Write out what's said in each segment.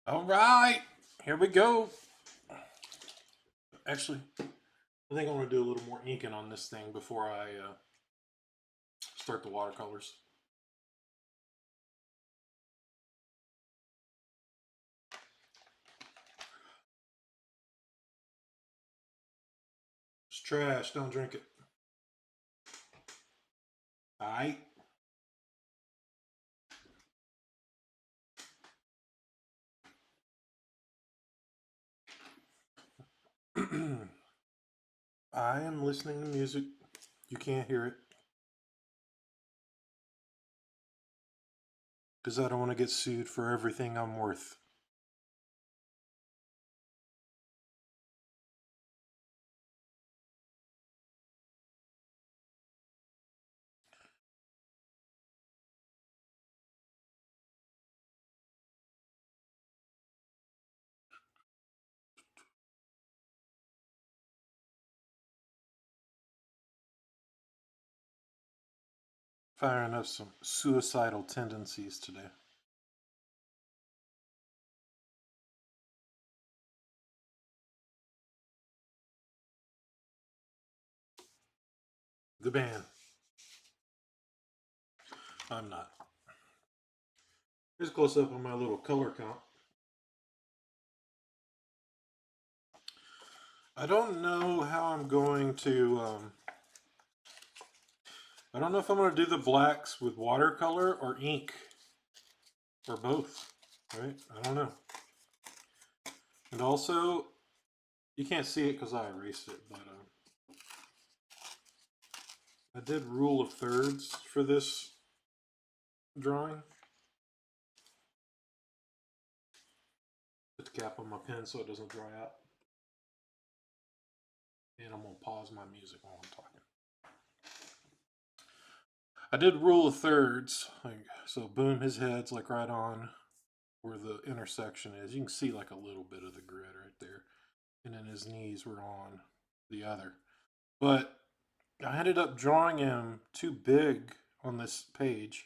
All right, here we go. Actually, I think I'm going to do a little more inking on this thing before I start the watercolors. It's trash, don't drink it. All right. I am listening to music. You can't hear it because I don't want to get sued for everything I'm worth. Firing up some suicidal tendencies today. The band. I'm not. Here's a close up on my little color count. I don't know how I'm going to. I don't know if I'm going to do the blacks with watercolor or ink or both. Right? I don't know. And also, you can't see it because I erased it, but I did rule of thirds for this drawing. Put the cap on my pen so it doesn't dry out. And I'm going to pause my music while I'm talking. I did rule of thirds, like, so boom, his head's like right on where the intersection is. You can see like a little bit of the grid right there. And then his knees were on the other. But I ended up drawing him too big on this page.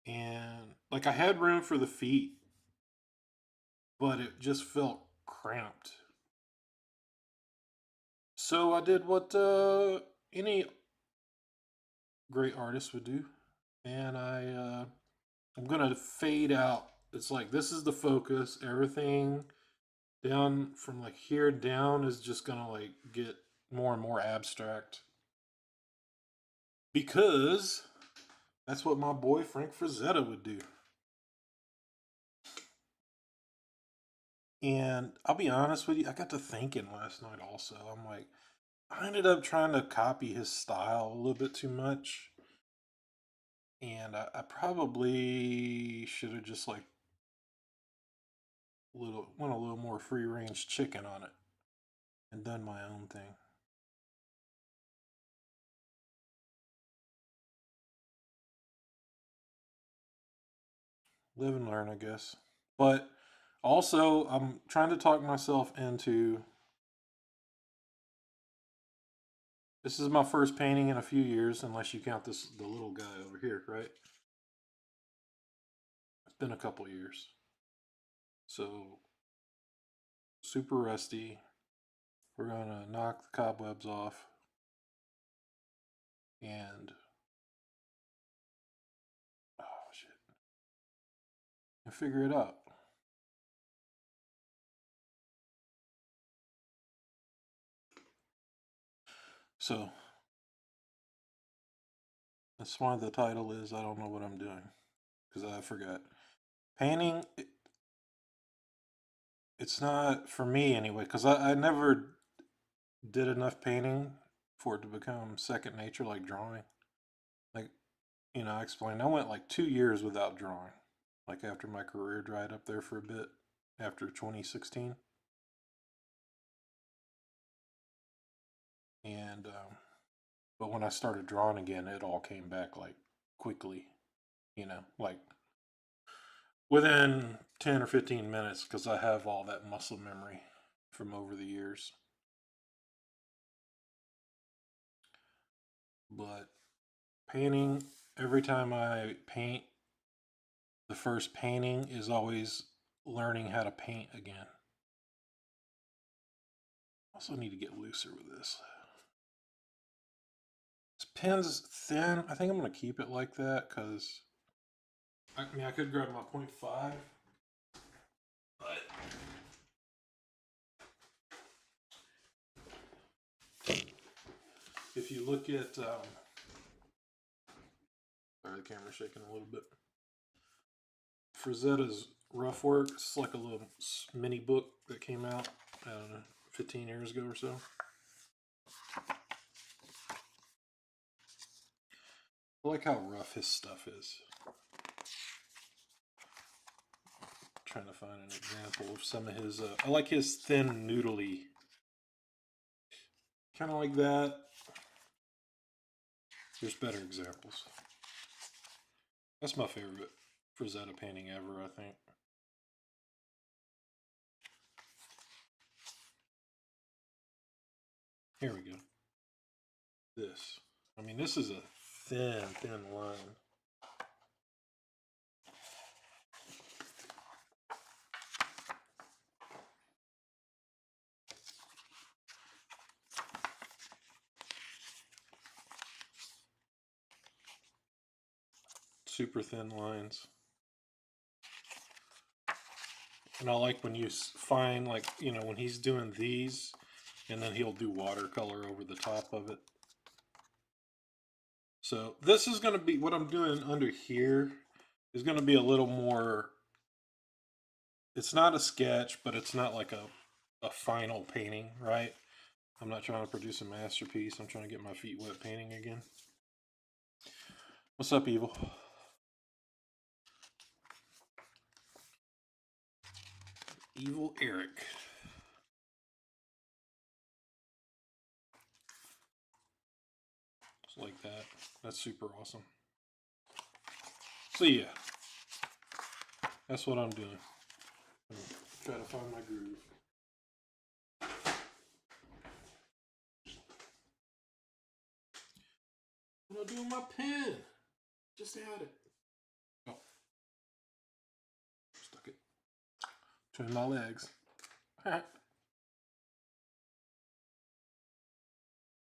And like I had room for the feet, but it just felt cramped. So I did what any great artist would do, and I'm gonna fade out. It's like this is the focus. Everything down from like here down is just gonna like get more and more abstract because that's what my boy Frank Frazetta would do. And I'll be honest with you, I got to thinking last night also. I'm like, I ended up trying to copy his style a little bit too much. And I probably should have just like went a little more free range chicken on it and done my own thing. Live and learn, I guess. But also, I'm trying to talk myself into. This is my first painting in a few years, unless you count the little guy over here, right? It's been a couple years, so super rusty. We're gonna knock the cobwebs off and oh shit, and figure it out. So that's why the title is I don't know what I'm doing because I forgot. Painting, it's not for me anyway because I never did enough painting for it to become second nature like drawing. Like, I explained, I went like 2 years without drawing, like after my career dried up there for a bit after 2016. And, but when I started drawing again, it all came back like quickly, like within 10 or 15 minutes because I have all that muscle memory from over the years. But painting, every time I paint, the first painting is always learning how to paint again. Also need to get looser with this. This pen's thin. I think I'm going to keep it like that because I mean I could grab my 0.5, but if you look at sorry, the camera's shaking a little bit. Frazetta's Rough Work. It's like a little mini book that came out, I don't know, 15 years ago or so. I like how rough his stuff is. I'm trying to find an example of some of his. I like his thin, noodly. Kind of like that. There's better examples. That's my favorite Frazetta painting ever, I think. Here we go. This. I mean, this is a thin, thin line. Super thin lines. And I like when you find, like, you know, when he's doing these, and then he'll do watercolor over the top of it. So this is going to be, what I'm doing under here is going to be a little more, it's not a sketch, but it's not like a final painting, right? I'm not trying to produce a masterpiece. I'm trying to get my feet wet painting again. What's up, Evil? Evil Eric. Just like that. That's super awesome. So yeah, that's what I'm doing. Try to find my groove. What am I doing with my pen? Just had it. Oh. Stuck it. Between my legs.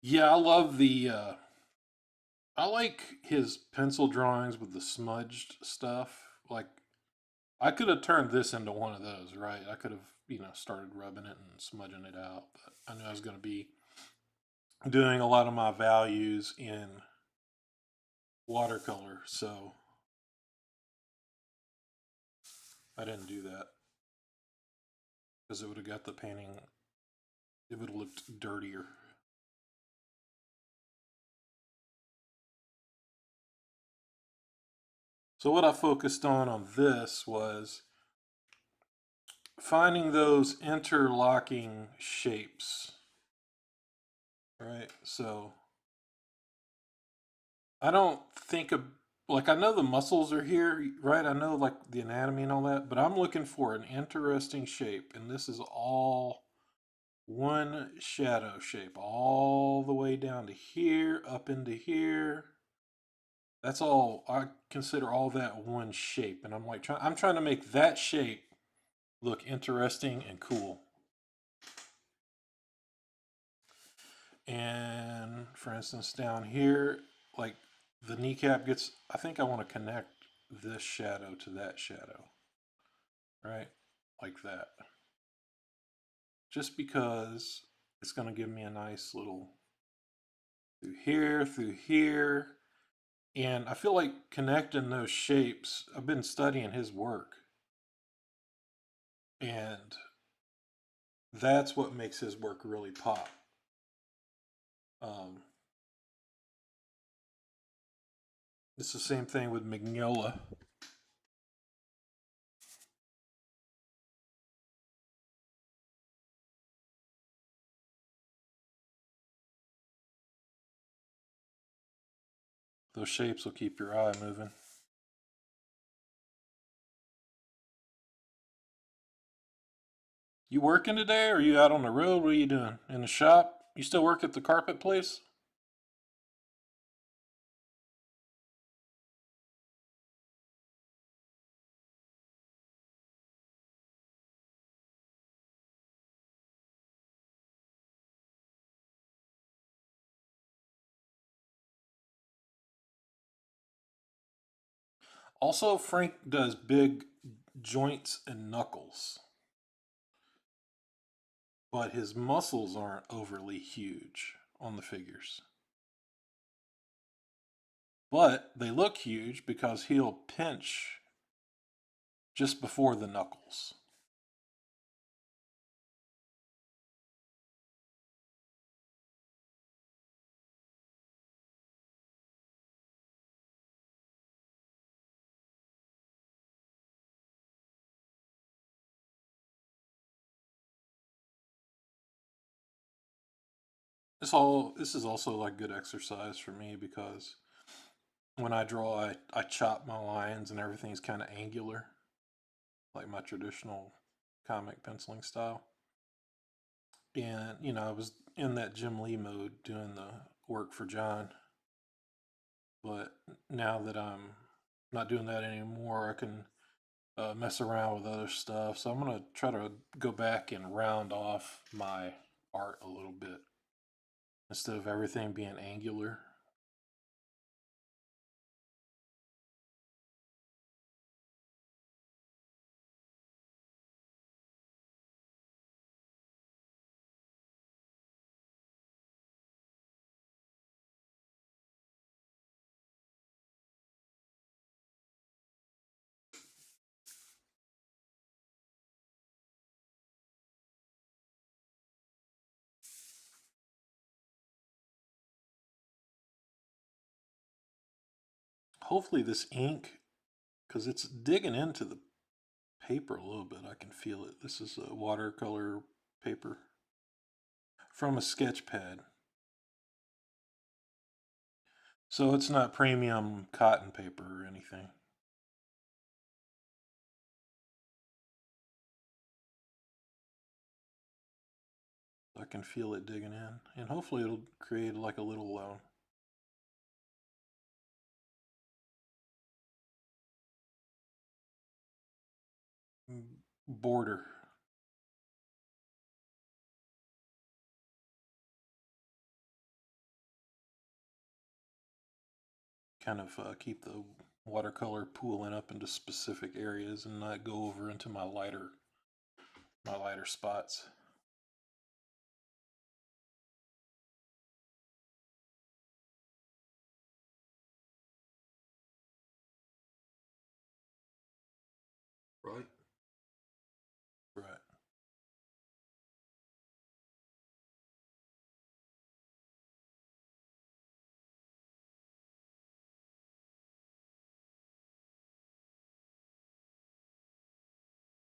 Yeah, I love the I like his pencil drawings with the smudged stuff. Like, I could have turned this into one of those, right? I could have, you know, started rubbing it and smudging it out, but I knew I was going to be doing a lot of my values in watercolor, so I didn't do that because it would have got the painting, it would have looked dirtier. So what I focused on this was finding those interlocking shapes, right? So I don't think of, like, I know the muscles are here, right? I know like the anatomy and all that, but I'm looking for an interesting shape, and this is all one shadow shape all the way down to here, up into here. That's all. I consider all that one shape, and I'm like I'm trying to make that shape look interesting and cool. And for instance, down here, like the kneecap gets, I think I want to connect this shadow to that shadow, right? Like that. Just because it's going to give me a nice little through here. And I feel like connecting those shapes, I've been studying his work. And that's what makes his work really pop. It's the same thing with Mignola. Those shapes will keep your eye moving. You working today, or are you out on the road? What are you doing? In the shop? You still work at the carpet place? Also, Frank does big joints and knuckles, but his muscles aren't overly huge on the figures. But they look huge because he'll pinch just before the knuckles. This is also like good exercise for me because when I draw, I chop my lines and everything's kind of angular, like my traditional comic penciling style. And I was in that Jim Lee mode doing the work for John, but now that I'm not doing that anymore, I can mess around with other stuff. So I'm gonna try to go back and round off my art a little bit instead of everything being angular. Hopefully this ink, because it's digging into the paper a little bit, I can feel it. This is a watercolor paper from a sketch pad. So it's not premium cotton paper or anything. I can feel it digging in, and hopefully it'll create like a little border. Kind of keep the watercolor pooling up into specific areas and not go over into my lighter spots. Right. Right.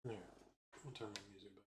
Here, I'll turn my music back.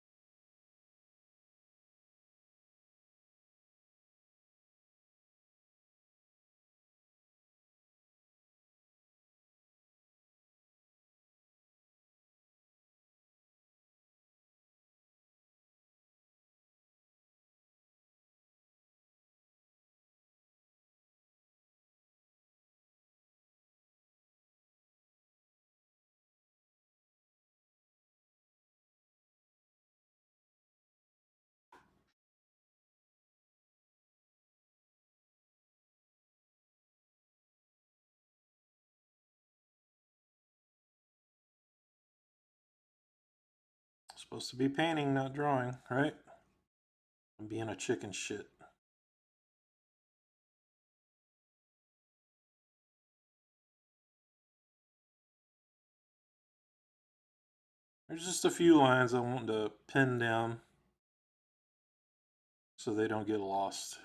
Supposed to be painting, not drawing, right? I'm being a chicken shit. There's just a few lines I want to pin down so they don't get lost.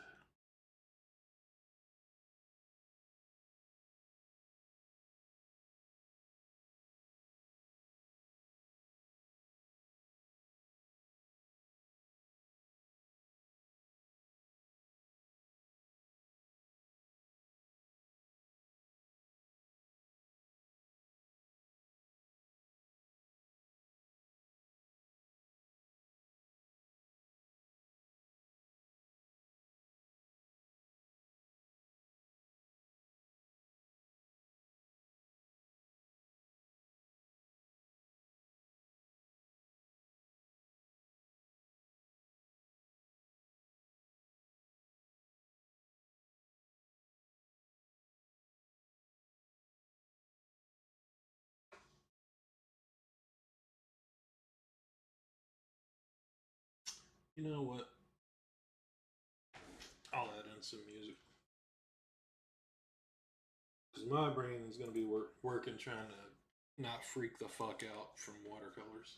You know what? I'll add in some music. Because my brain is going to be working trying to not freak the fuck out from watercolors.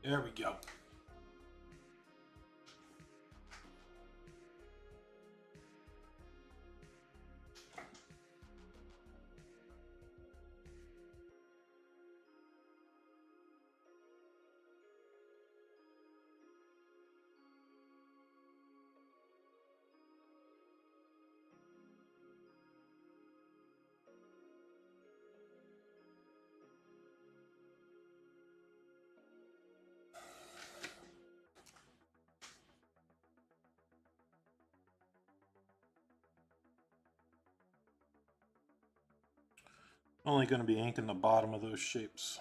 There we go. Only going to be inking the bottom of those shapes.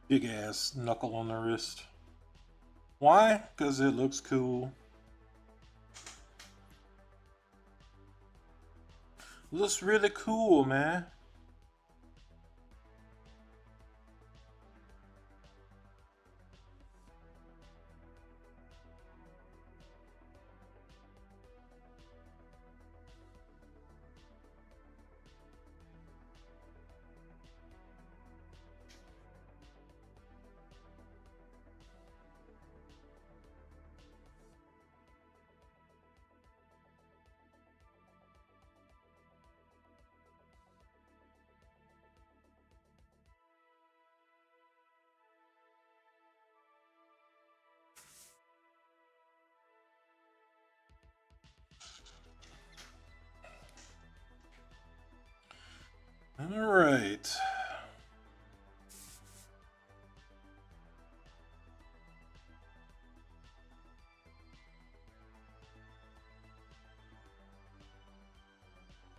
Big ass knuckle on the wrist. Why? Because it looks cool. It looks really cool, man. All right.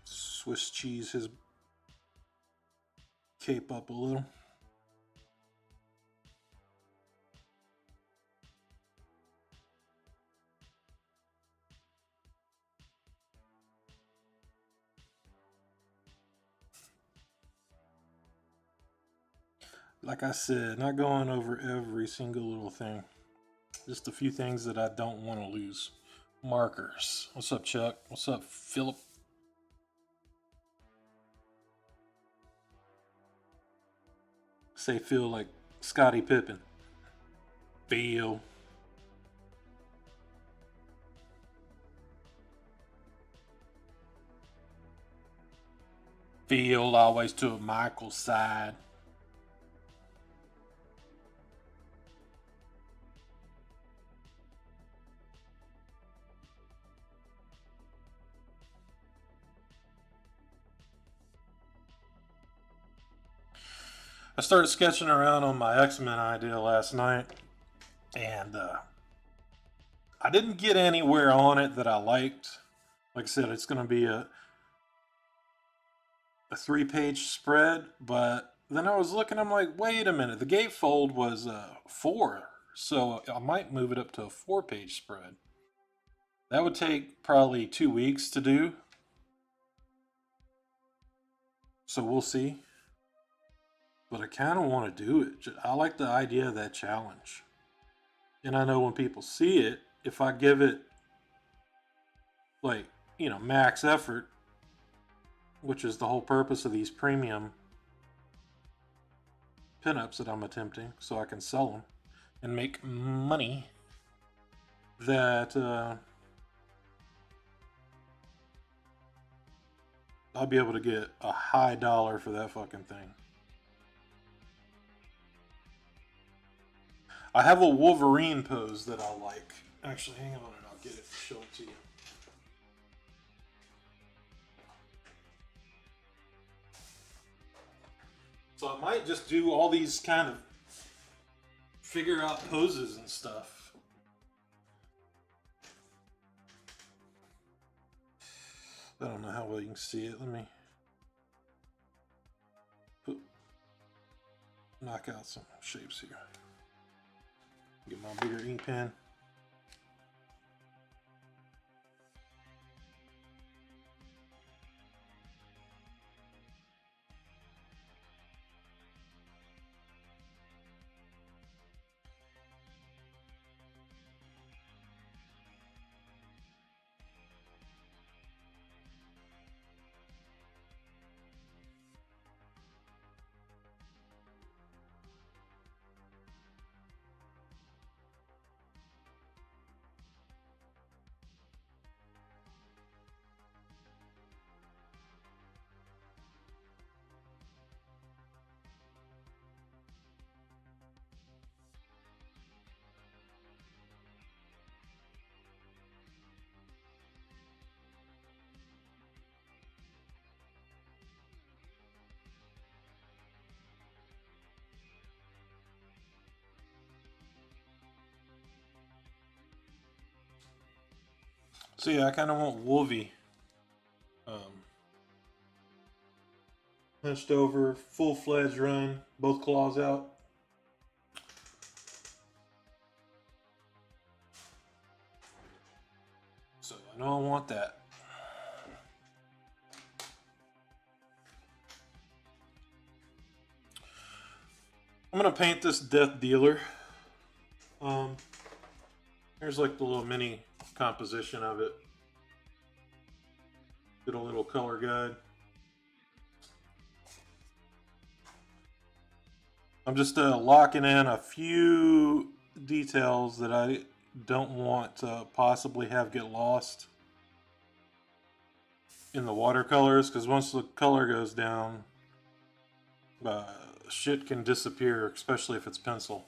Swiss cheese his cape up a little. Like I said, not going over every single little thing. Just a few things that I don't want to lose. Markers. What's up, Chuck? What's up, Philip? Say feel like Scottie Pippen. Feel. Feel always to Michael's side. I started sketching around on my X-Men idea last night, and I didn't get anywhere on it that I liked. Like I said, it's going to be a 3-page spread, but then I was looking, I'm like, wait a minute, the gatefold was 4, so I might move it up to a 4-page spread. That would take probably 2 weeks to do, so we'll see. But I kind of want to do it. I like the idea of that challenge. And I know when people see it, if I give it, like, max effort, which is the whole purpose of these premium pinups that I'm attempting, so I can sell them and make money, that I'll be able to get a high dollar for that fucking thing. I have a Wolverine pose that I like. Actually, hang on and I'll get it and show it to you. So I might just do all these kind of figure out poses and stuff. I don't know how well you can see it. Let me knock out some shapes here. Get my bigger ink pen. So yeah, I kind of want Wolvie. Hunched over, full-fledged run, both claws out. So I know I want that. I'm gonna paint this Death Dealer. Here's like the little mini composition of it. Did a little color guide. I'm just locking in a few details that I don't want to possibly have get lost in the watercolors, because once the color goes down, shit can disappear, especially if it's pencil.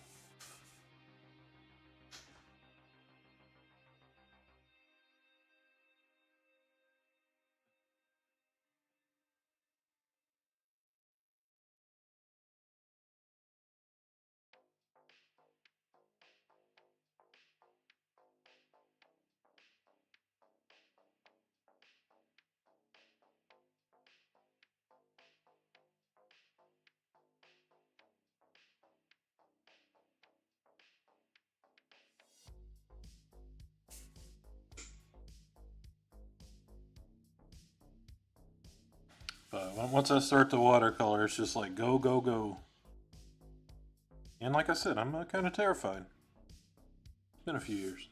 But once I start the watercolor, it's just like go, go, go. And like I said, I'm kind of terrified. It's been a few years.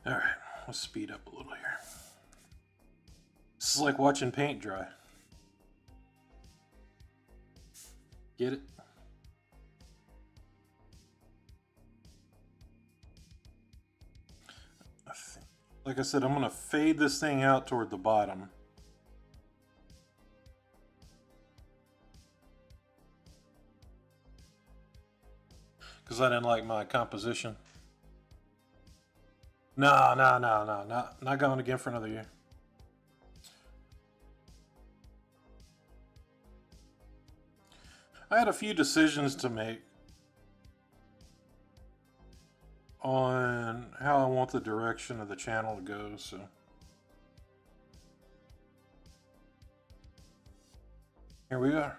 All right, let's speed up a little here. This is like watching paint dry. Get it? Like I said, I'm going to fade this thing out toward the bottom. Because I didn't like my composition. No, not going again for another year. I had a few decisions to make on how I want the direction of the channel to go, so here we are.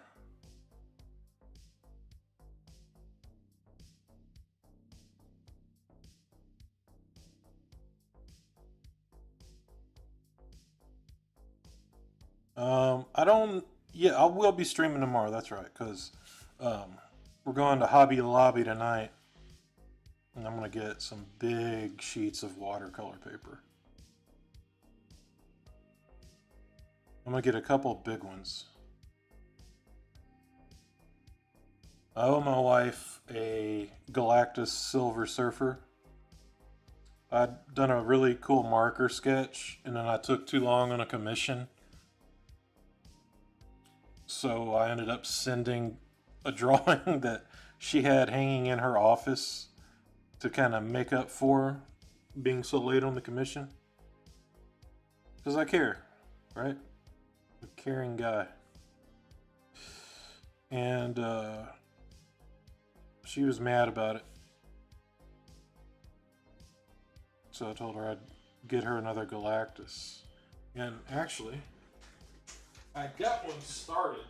I will be streaming tomorrow, that's right, because we're going to Hobby Lobby tonight, and I'm going to get some big sheets of watercolor paper. I'm going to get a couple of big ones. I owe my wife a Galactus Silver Surfer. I'd done a really cool marker sketch, and then I took too long on a commission. So I ended up sending a drawing that she had hanging in her office to kind of make up for being so late on the commission. Because I care, right? A caring guy. And she was mad about it. So I told her I'd get her another Galactus. And actually, I got one started.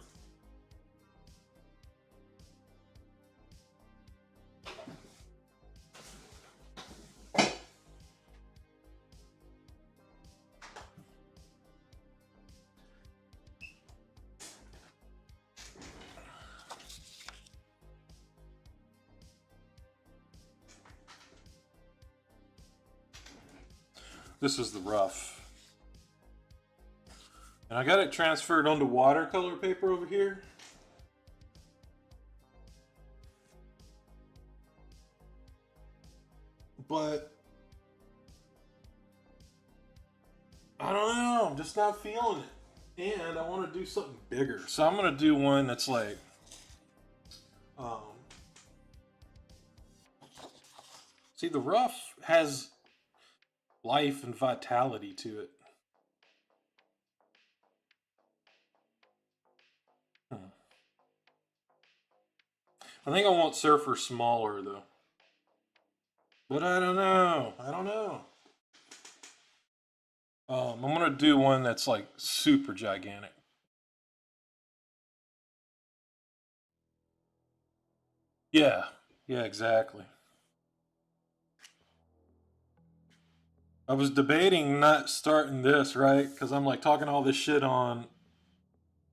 This is the rough. And I got it transferred onto watercolor paper over here. But I don't know, I'm just not feeling it. And I want to do something bigger. So I'm going to do one that's like see, the rough has life and vitality to it. I think I want Surfer smaller though. But I don't know. I'm gonna do one that's like super gigantic. Yeah, exactly. I was debating not starting this, right? Because I'm like talking all this shit on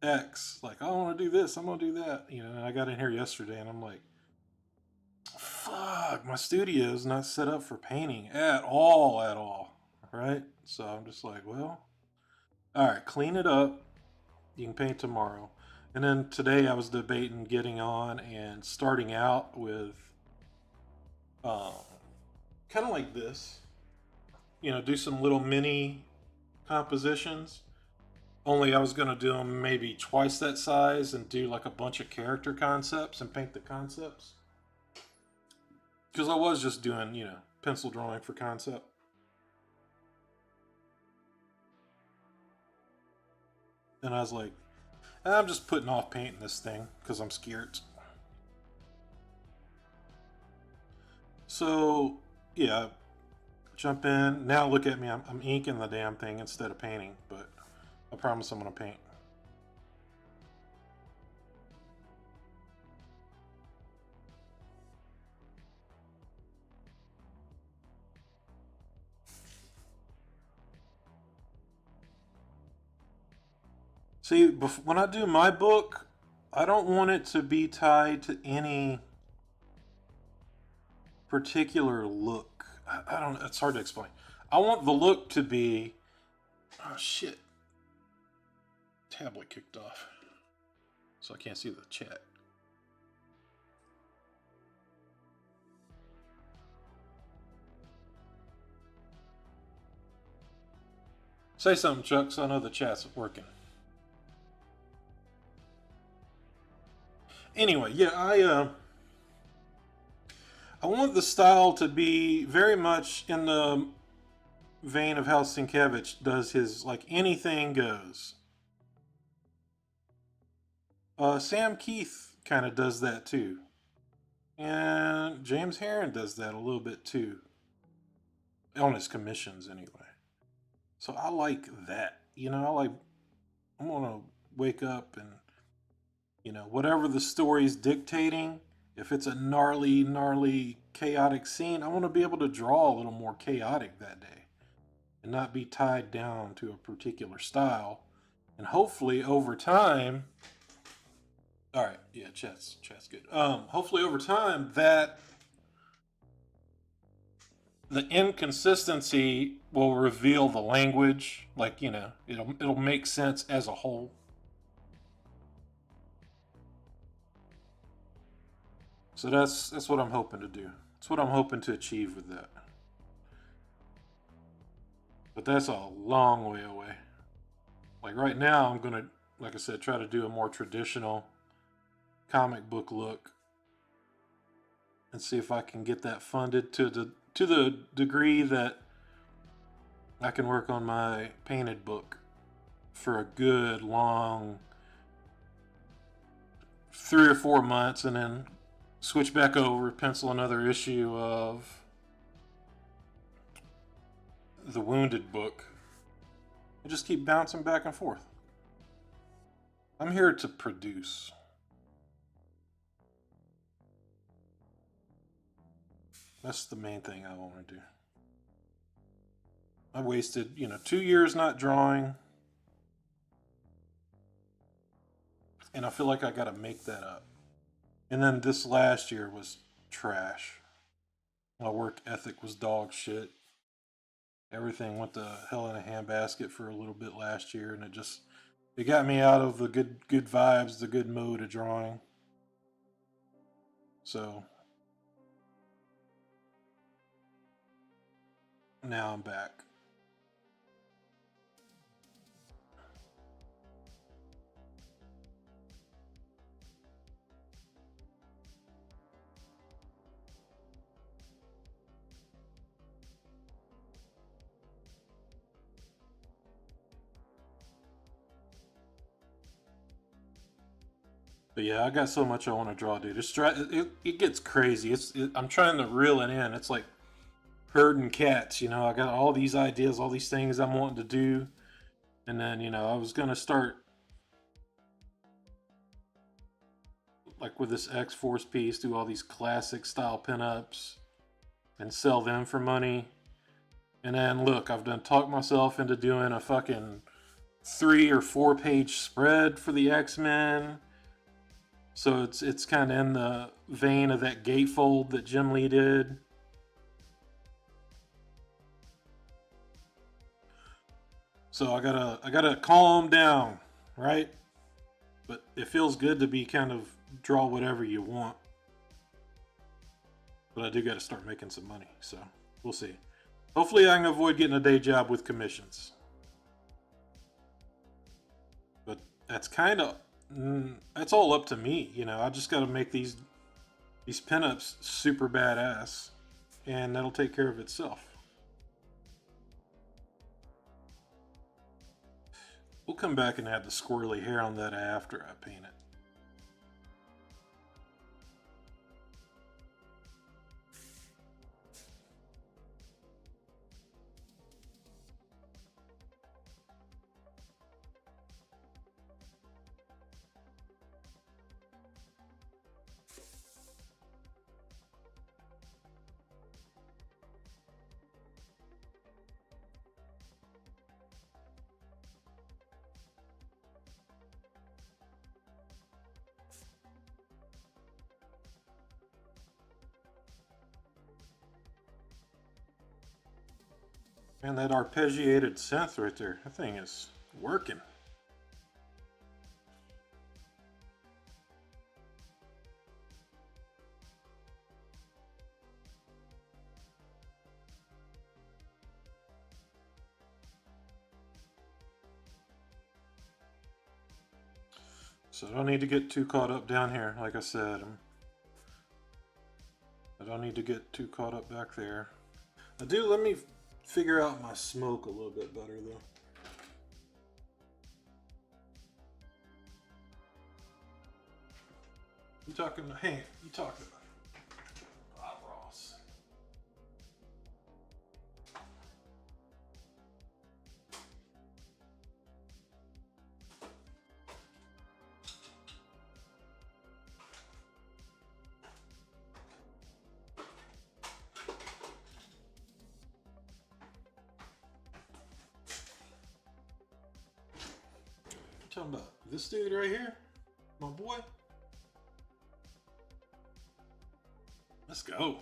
X. Like, I want to do this, I'm gonna do that. You know, and I got in here yesterday and I'm like, fuck, my studio is not set up for painting at all. Right? So I'm just like, well, alright, clean it up. You can paint tomorrow. And then today I was debating getting on and starting out with kind of like this. You know, do some little mini compositions. Only I was going to do them maybe twice that size and do like a bunch of character concepts and paint the concepts. Because I was just doing, you know, pencil drawing for concept. And I was like, I'm just putting off painting this thing because I'm scared. So, yeah, jump in. Now look at me, I'm inking the damn thing instead of painting, but I promise I'm going to paint. See, when I do my book, I don't want it to be tied to any particular look. I don't. It's hard to explain. I want the look to be... Oh, shit. Tablet kicked off. So I can't see the chat. Say something, Chuck, so I know the chat's working. Anyway, yeah, I want the style to be very much in the vein of how Sienkiewicz does his, like, anything goes. Sam Keith kind of does that too. And James Herron does that a little bit too. On his commissions, anyway. So I like that. You know, I'm going to wake up and, you know, whatever the story's dictating, if it's a gnarly, chaotic scene, I want to be able to draw a little more chaotic that day and not be tied down to a particular style. And hopefully over time, all right, yeah, chat's good. Hopefully over time that the inconsistency will reveal the language, like, you know, it'll make sense as a whole. So that's what I'm hoping to do. That's what I'm hoping to achieve with that. But that's a long way away. Like right now, I'm gonna, like I said, try to do a more traditional comic book look and see if I can get that funded to the degree that I can work on my painted book for a good long 3 or 4 months, and then switch back over, pencil another issue of the Wounded book, and just keep bouncing back and forth. I'm here to produce. That's the main thing I want to do. I wasted, 2 years not drawing, and I feel like I got to make that up. And then this last year was trash. My work ethic was dog shit. Everything went to hell in a handbasket for a little bit last year, and it got me out of the good vibes, the good mood of drawing. So now I'm back. But yeah, I got so much I want to draw, dude. It gets crazy. I'm trying to reel it in. It's like herding cats, I got all these ideas, all these things I'm wanting to do. And then, I was going to start like with this X-Force piece, do all these classic style pinups and sell them for money. And then look, I've done talked myself into doing a fucking 3 or 4 page spread for the X-Men. So it's kind of in the vein of that gatefold that Jim Lee did. So I gotta calm down, right? But it feels good to be kind of draw whatever you want. But I do got to start making some money, so we'll see. Hopefully I can avoid getting a day job with commissions. But that's kind of, that's all up to me, I just got to make these pinups super badass, and that'll take care of itself. We'll come back and add the squirrely hair on that after I paint it. Man, that arpeggiated synth right there, that thing is working. So I don't need to get too caught up down here. Like I said, I don't need to get too caught up back there. Let me figure out my smoke a little bit better though. You talking to Hank? You talking about Bob Ross? You talking about this dude right here? My boy? Let's go.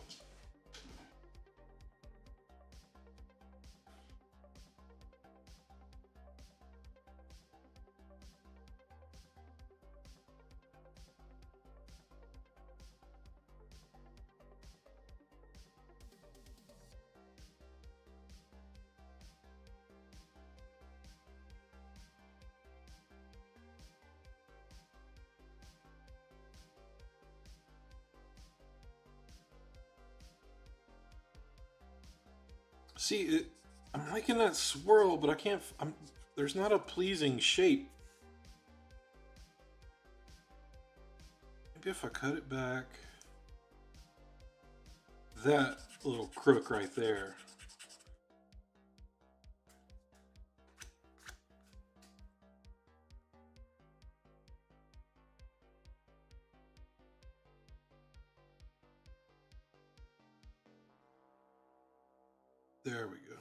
See, I'm liking that swirl, but I can't. There's not a pleasing shape. Maybe if I cut it back, that little crook right there. There we go.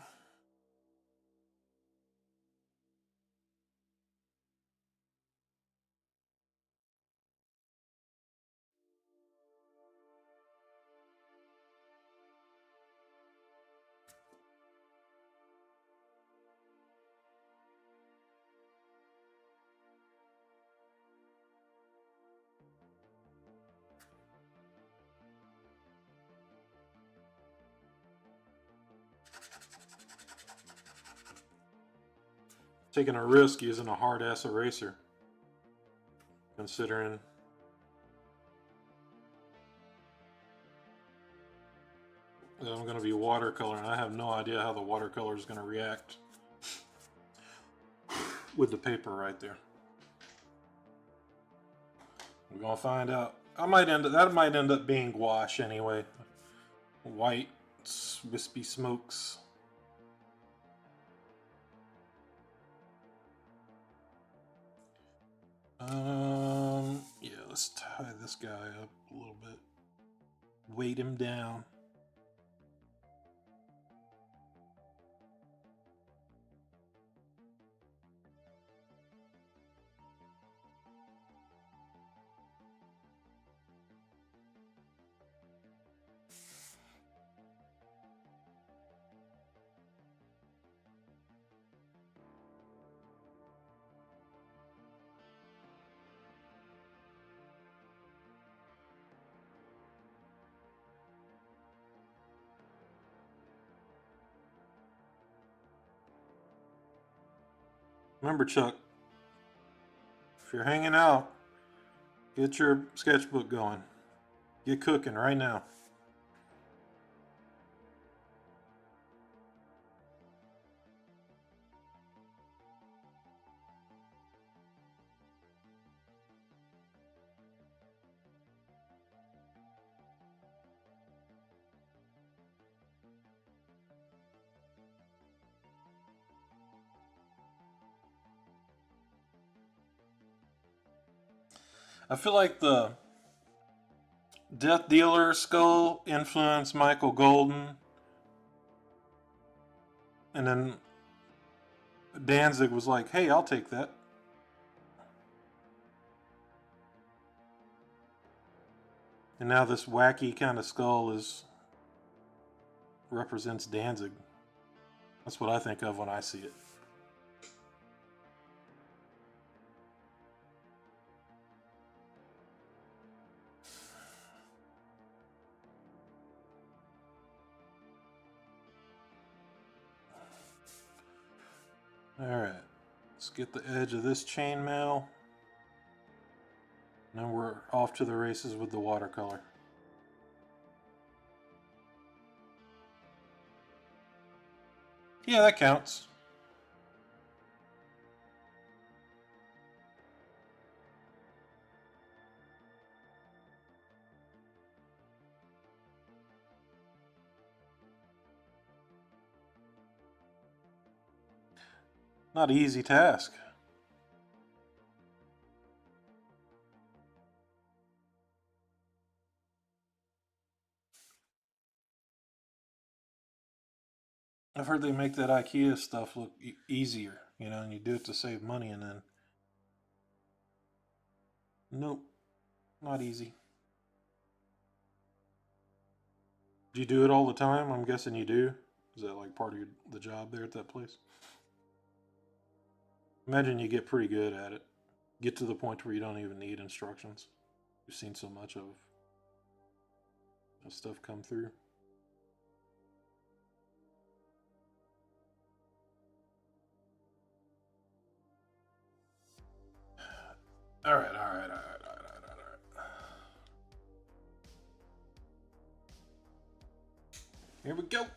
Taking a risk using a hard ass eraser, considering that I'm going to be watercoloring. I have no idea how the watercolor is going to react with the paper right there. We're going to find out. That might end up being gouache anyway. White, wispy smokes. Yeah, let's tie this guy up a little bit. Weight him down. Remember, Chuck, if you're hanging out, get your sketchbook going. Get cooking right now. I feel like the Death Dealer skull influenced Michael Golden, and then Danzig was like, hey, I'll take that. And now this wacky kind of skull represents Danzig. That's what I think of when I see it. Alright, let's get the edge of this chainmail. And then we're off to the races with the watercolor. Yeah, that counts. Not an easy task. I've heard they make that IKEA stuff look easier, you know, and you do it to save money, and then nope, not easy. Do you do it all the time? I'm guessing you do. Is that like part of the job there at that place? Imagine you get pretty good at it. Get to the point where you don't even need instructions. You've seen so much of stuff come through. All right. Here we go.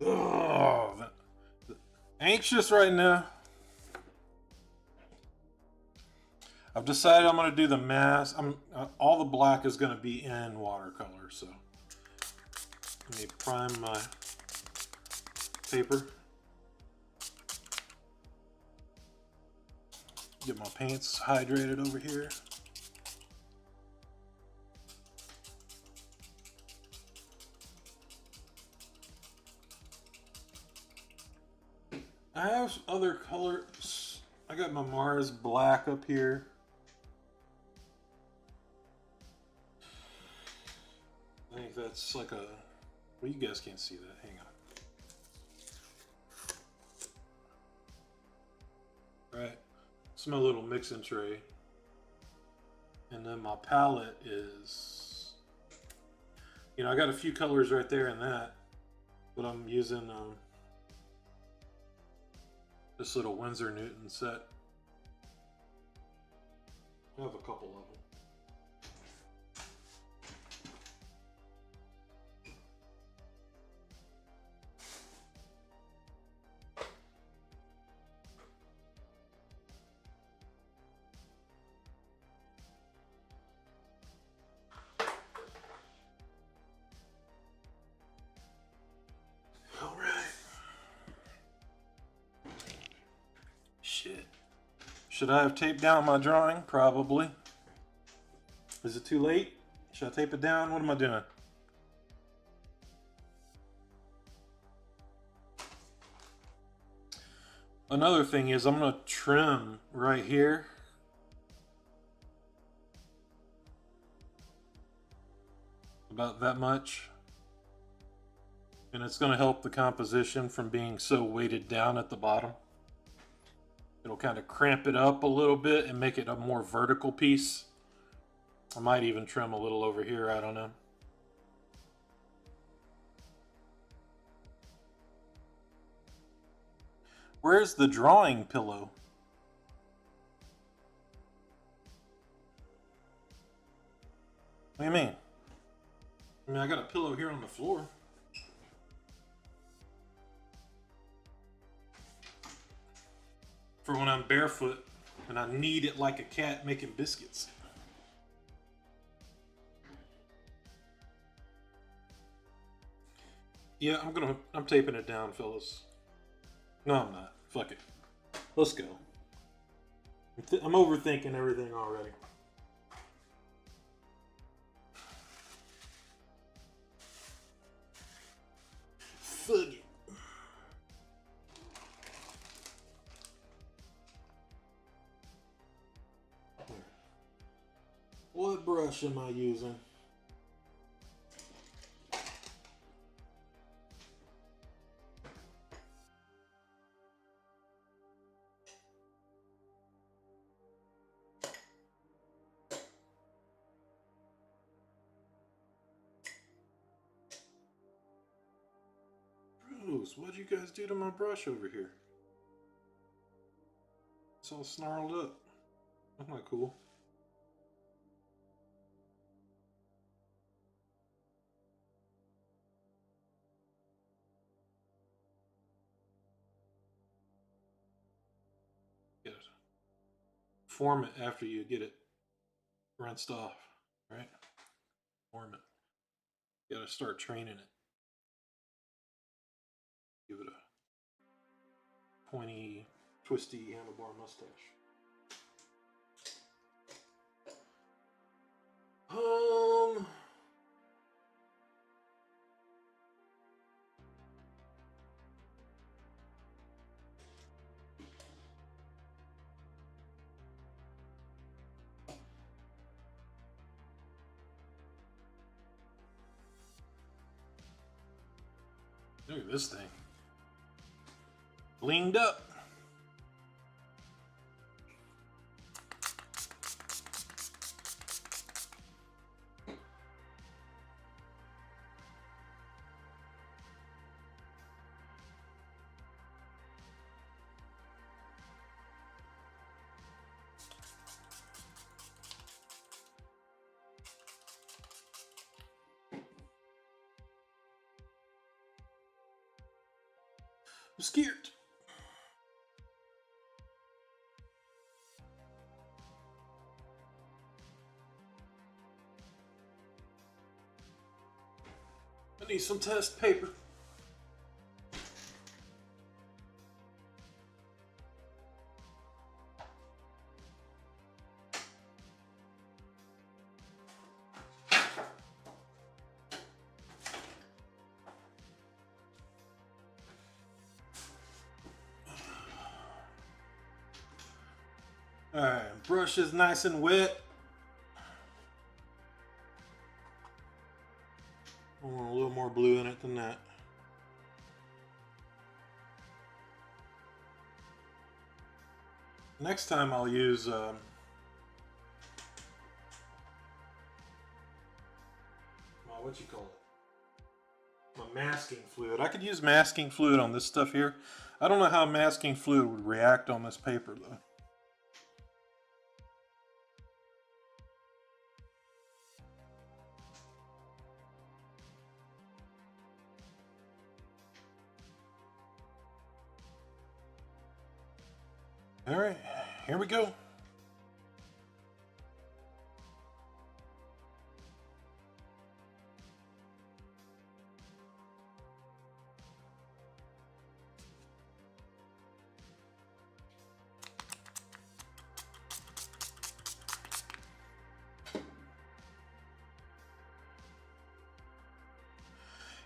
Oh, anxious right now. I've decided I'm going to do the mask. All the black is going to be in watercolor, so let me prime my paper. Get my paints hydrated over here. I have other colors. I got my Mars black up here. I think that's like a... Well, you guys can't see that. Hang on. Right. It's my little mixing tray. And then my palette is... You know, I got a few colors right there in that. But I'm using this little Winsor Newton set. I have a couple of them. Should I have taped down my drawing? Probably. Is it too late? Should I tape it down? What am I doing? Another thing is I'm going to trim right here. About that much. And it's going to help the composition from being so weighted down at the bottom. It'll kind of cramp it up a little bit and make it a more vertical piece. I might even trim a little over here, I don't know. Where's the drawing pillow? What do you mean? I mean, I got a pillow here on the floor. For when I'm barefoot and I knead it like a cat making biscuits. Yeah, I'm taping it down, fellas. No, I'm not. Fuck it. Let's go. I'm overthinking everything already. Fuck it. What brush am I using? Gross! What'd you guys do to my brush over here? It's all snarled up. That's not cool. Get it. Form it after you get it rinsed off, right? Form it. You gotta start training it. Give it a pointy, twisty handlebar mustache. Look at this thing. Blinged up. I'm scared. I need some test paper. Alright, brush is nice and wet. I want a little more blue in it than that. Next time I'll use what you call it? My masking fluid. I could use masking fluid on this stuff here. I don't know how masking fluid would react on this paper though. All right, here we go.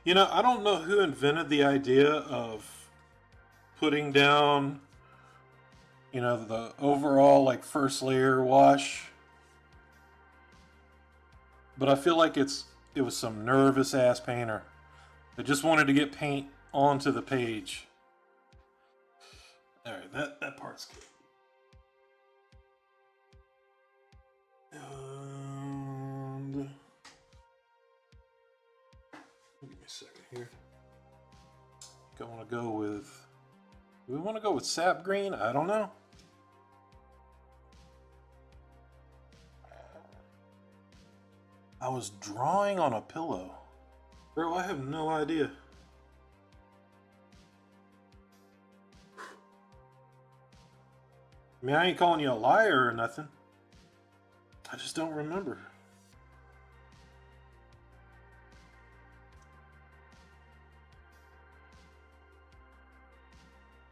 You know, I don't know who invented the idea of putting down, you know, the overall like first layer wash. But I feel like it was some nervous ass painter that just wanted to get paint onto the page. Alright, that part's good. And give me a second here. I think I want to go with. Do we want to go with sap green? I don't know. I was drawing on a pillow. Bro, I have no idea. I mean, I ain't calling you a liar or nothing. I just don't remember.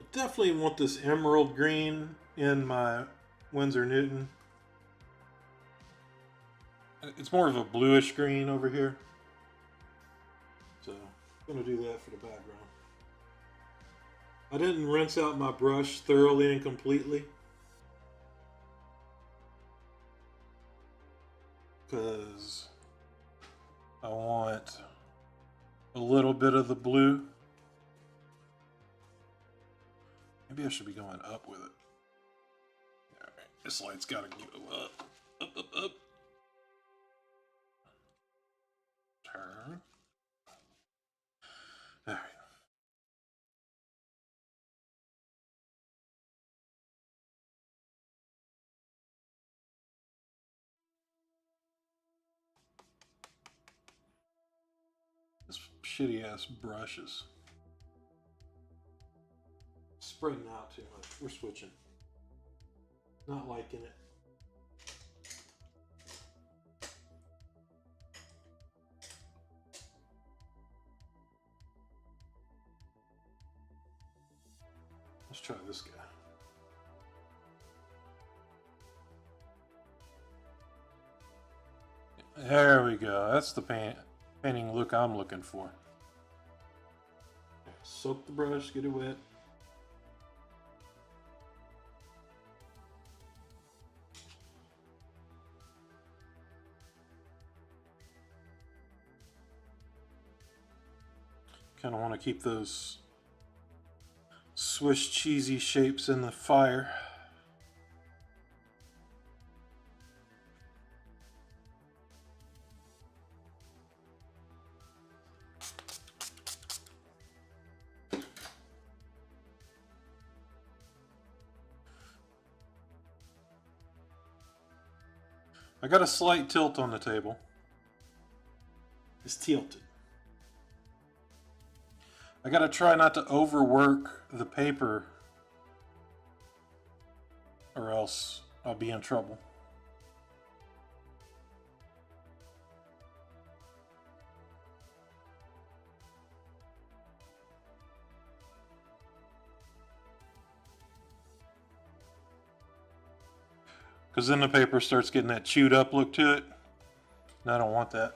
I definitely want this emerald green in my Winsor Newton. It's more of a bluish green over here. So I'm going to do that for the background. I didn't rinse out my brush thoroughly and completely, because I want a little bit of the blue. Maybe I should be going up with it. Alright, this light's gotta go up. Up, up, up. Turn. Alright. shitty ass brushes. Spreading out too much. We're switching. Not liking it. Let's try this guy. There we go. That's the painting look I'm looking for. Soak the brush, get it wet. Kind of want to keep those Swiss cheesy shapes in the fire. I got a slight tilt on the table. It's tilted. I gotta try not to overwork the paper or else I'll be in trouble. Because then the paper starts getting that chewed up look to it. And I don't want that.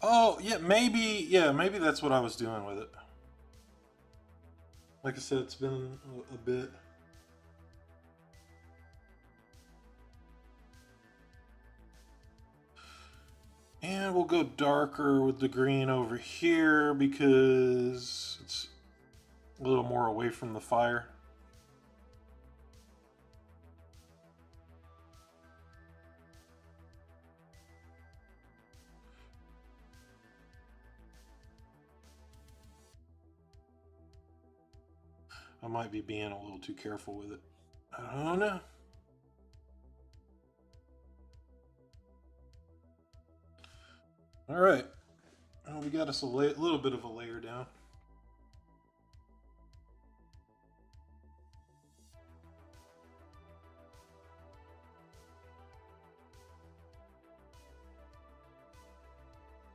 Oh, yeah, maybe that's what I was doing with it. Like I said, it's been a bit. And we'll go darker with the green over here because it's a little more away from the fire. I might be being a little too careful with it. I don't know. All right. Well, we got us a little bit of a layer down.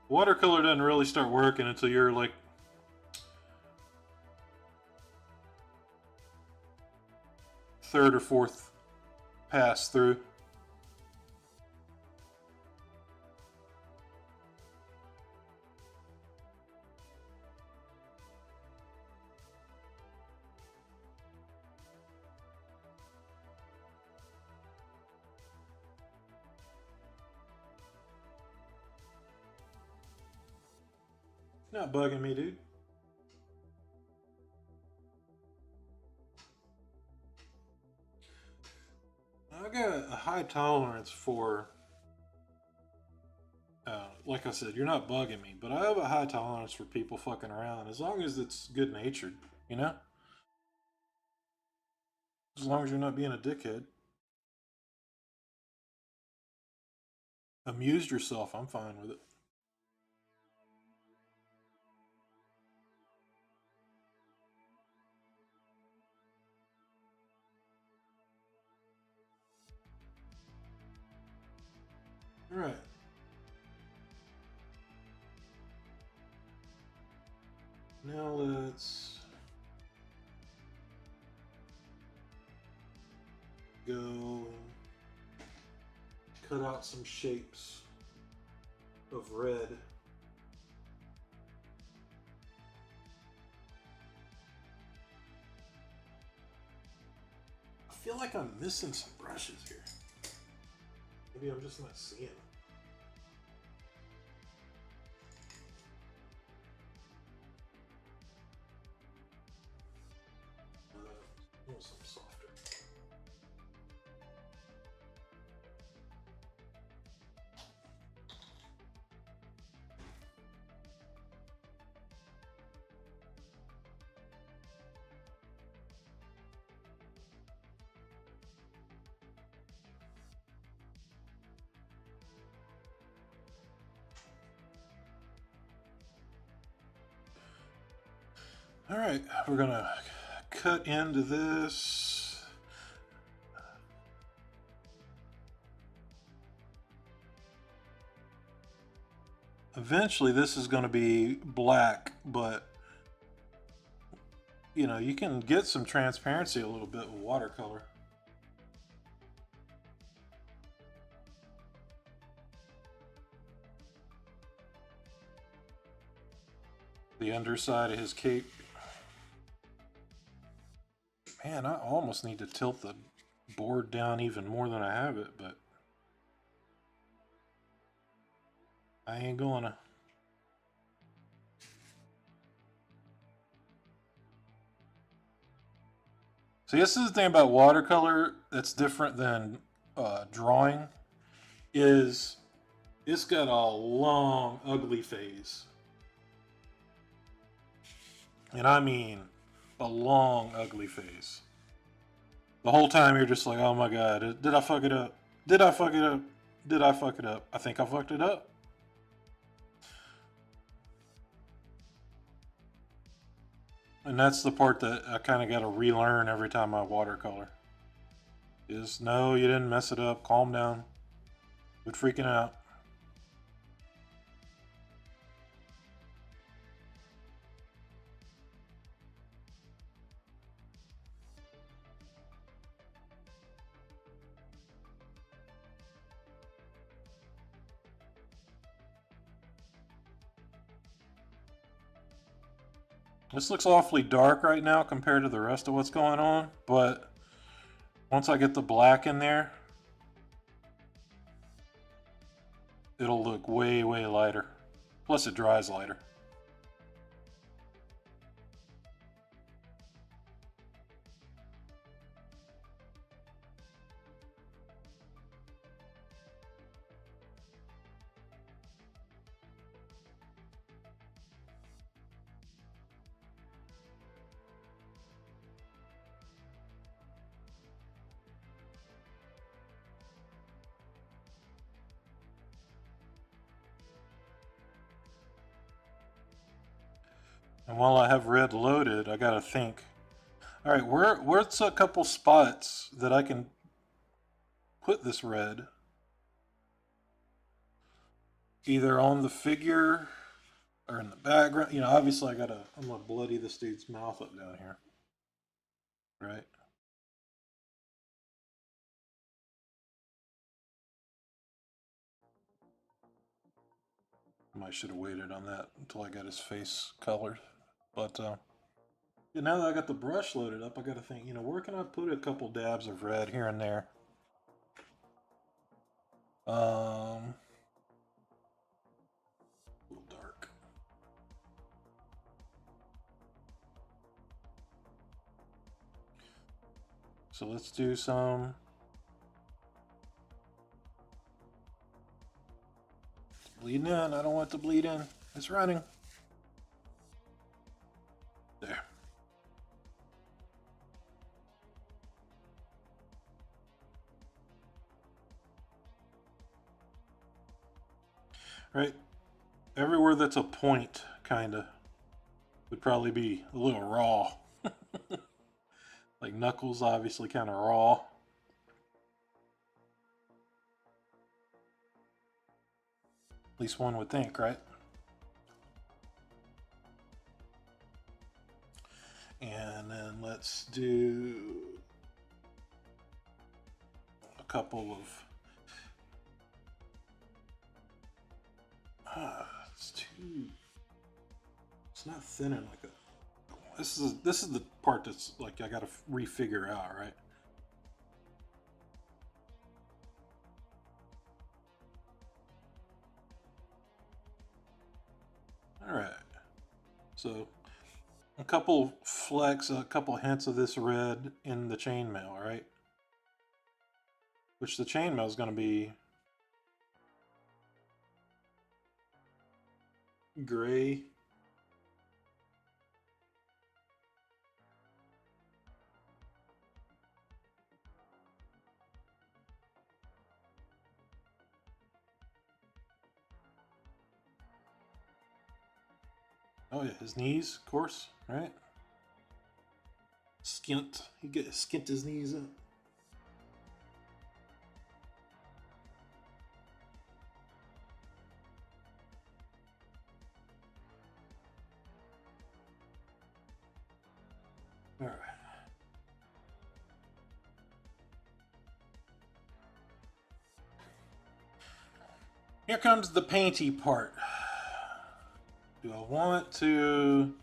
Watercolor doesn't really start working until you're like third or fourth pass through. Not bugging me, dude. I got a high tolerance for, like I said, you're not bugging me, but I have a high tolerance for people fucking around as long as it's good natured, you know? As long as you're not being a dickhead. Amused yourself, I'm fine with it. All right. Now let's go and cut out some shapes of red. I feel like I'm missing some brushes here. Maybe I'm just not seeing them. Some softer. All right, we're gonna cut into this. Eventually this is going to be black, but you know, you can get some transparency a little bit with watercolor. The underside of his cape. Man, I almost need to tilt the board down even more than I have it, but I ain't gonna. See, this is the thing about watercolor that's different than drawing, is it's got a long, ugly phase. And I mean a long, ugly phase. The whole time you're just like, oh my god, did I fuck it up? Did I fuck it up? Did I fuck it up? I think I fucked it up. And that's the part that I kind of got to relearn every time I watercolor. Is no, you didn't mess it up. Calm down. Quit freaking out. This looks awfully dark right now compared to the rest of what's going on, but once I get the black in there, it'll look way, way lighter. Plus it dries lighter. And while I have red loaded, I gotta think. All right, where's a couple spots that I can put this red? Either on the figure or in the background. You know, obviously I'm gonna bloody this dude's mouth up down here. Right? I should have waited on that until I got his face colored. But yeah, now that I got the brush loaded up, I got to think, you know, where can I put a couple dabs of red here and there? A little dark. So let's do some. It's bleeding in. I don't want it to bleed in. It's running. There. Right? Everywhere that's a point, kind of, would probably be a little raw. Like Knuckles, obviously kind of raw. At least one would think, right? And then let's do a couple of it's too. It's not thinning like a. This is the part that's like I gotta refigure out, right? All right. So a couple flecks, a couple hints of this red in the chainmail, right? Which the chainmail is going to be gray. Oh yeah, his knees, of course, right? skint. He get skint his knees up. All right. Here comes the painty part. Do I want to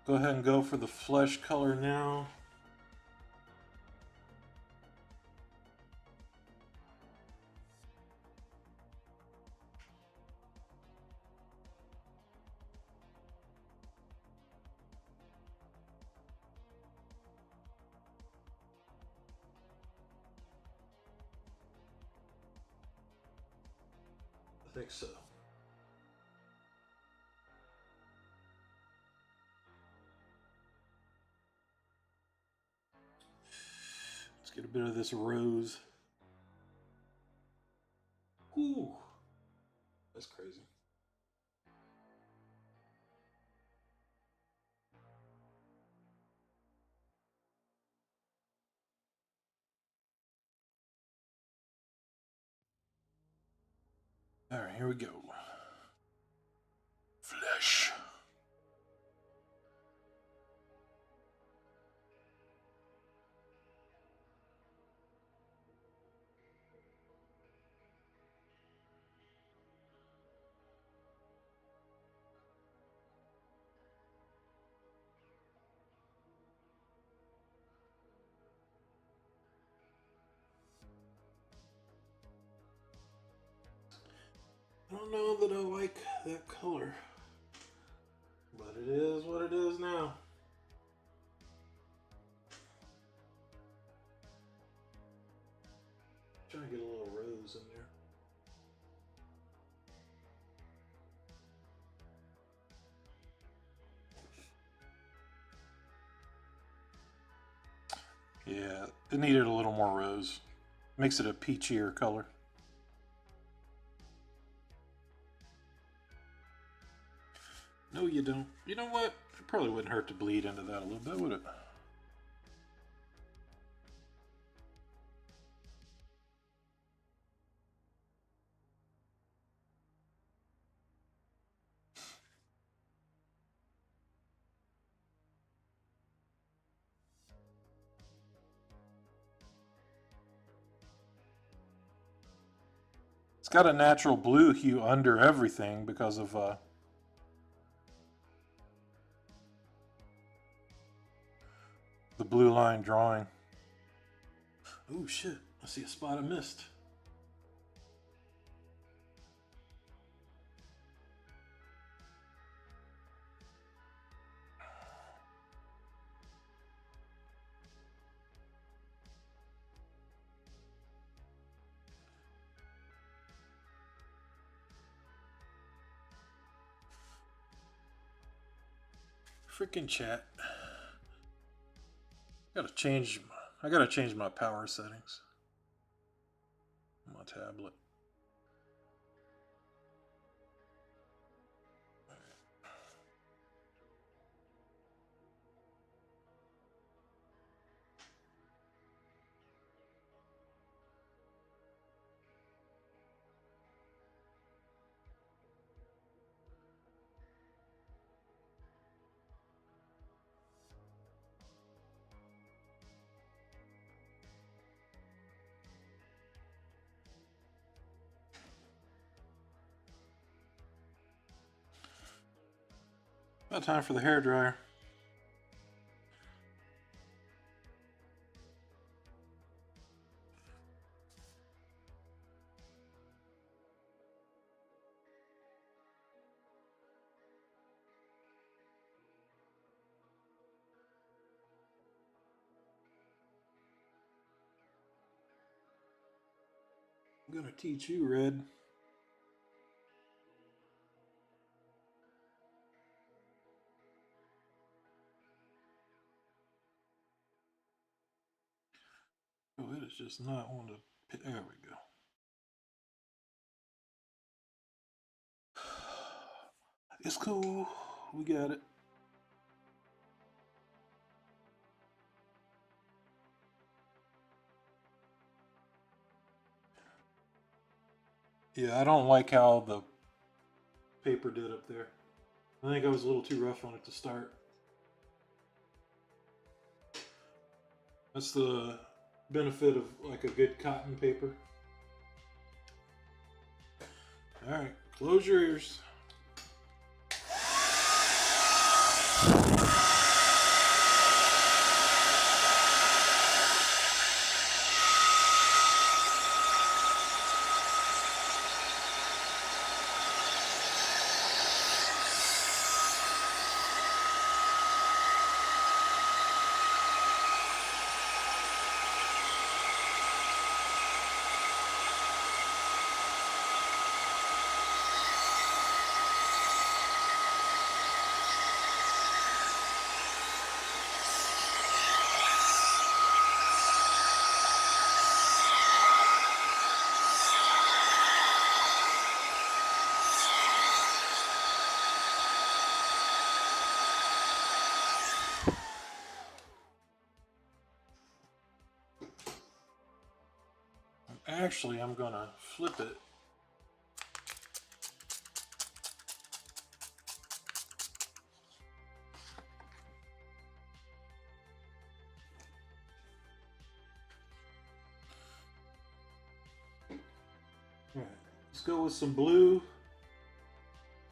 go ahead and go for the flesh color now? I think so. Let's get a bit of this rose. Ooh, that's crazy. All right, here we go. Flesh. I don't know that I like that color, but it is what it is now. Trying to get a little rose in there. Yeah, it needed a little more rose. Makes it a peachier color. No, you don't. You know what? It probably wouldn't hurt to bleed into that a little bit, would it? It's got a natural blue hue under everything because of the blue line drawing. Oh shit, I see a spot of mist. Freaking chat. I gotta change my power settings on my tablet. About time for the hair dryer. I'm gonna teach you, Red. Oh, it is just not on the. There we go. It's cool. We got it. Yeah, I don't like how the paper did up there. I think I was a little too rough on it to start. That's the benefit of like a good cotton paper. All right, close your ears. Actually, I'm gonna flip it. All right, let's go with some blue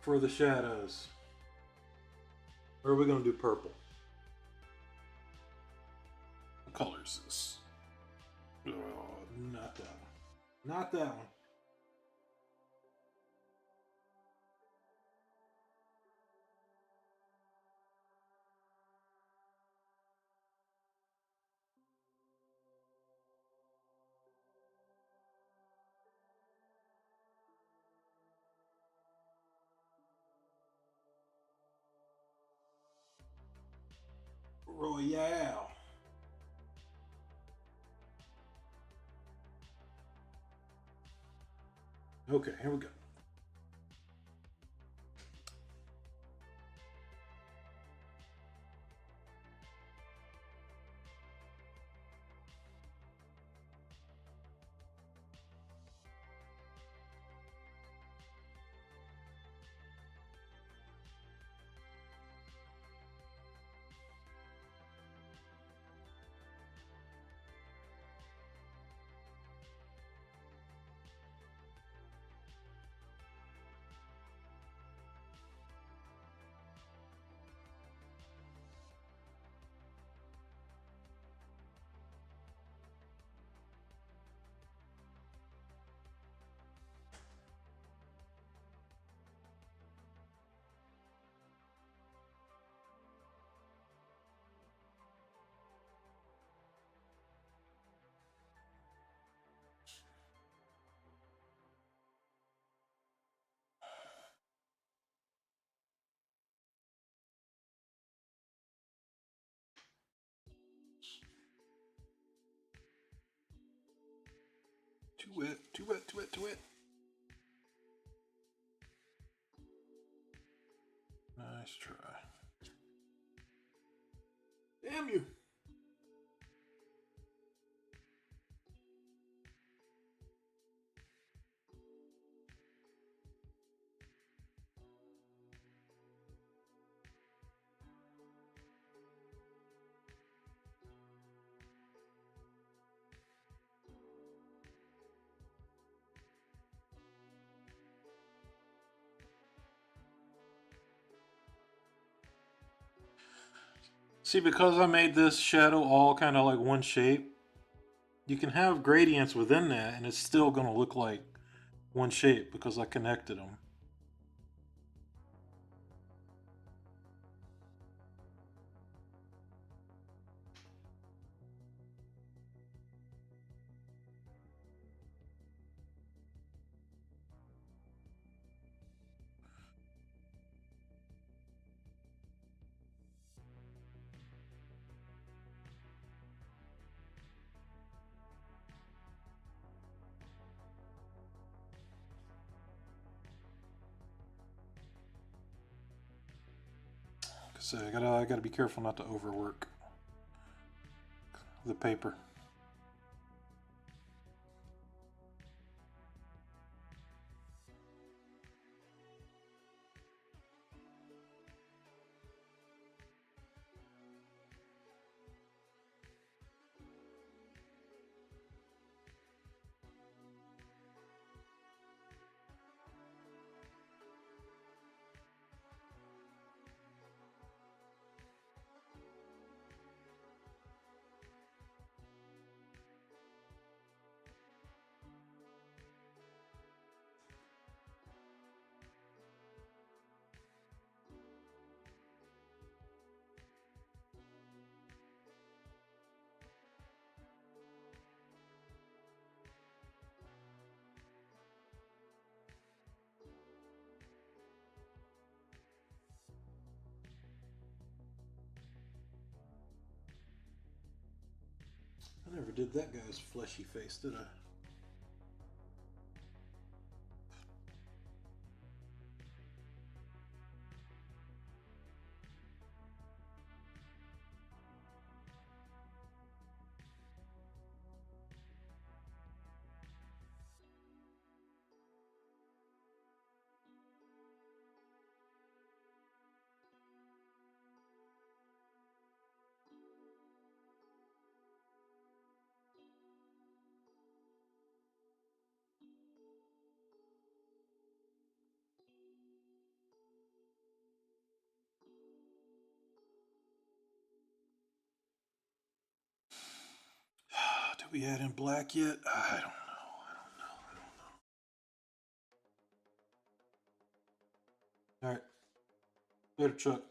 for the shadows. Or are we gonna do purple? What color is this? Oh, not that one. Not that one. Royale. Okay, here we go. Too wet, too wet, too wet, too wet. Nice try. Damn you. See, because I made this shadow all kind of like one shape, you can have gradients within that and it's still going to look like one shape because I connected them. So I gotta be careful not to overwork the paper. I never did that guy's fleshy face, did I? Did we add in black yet? I don't know. All right. Later, Chuck.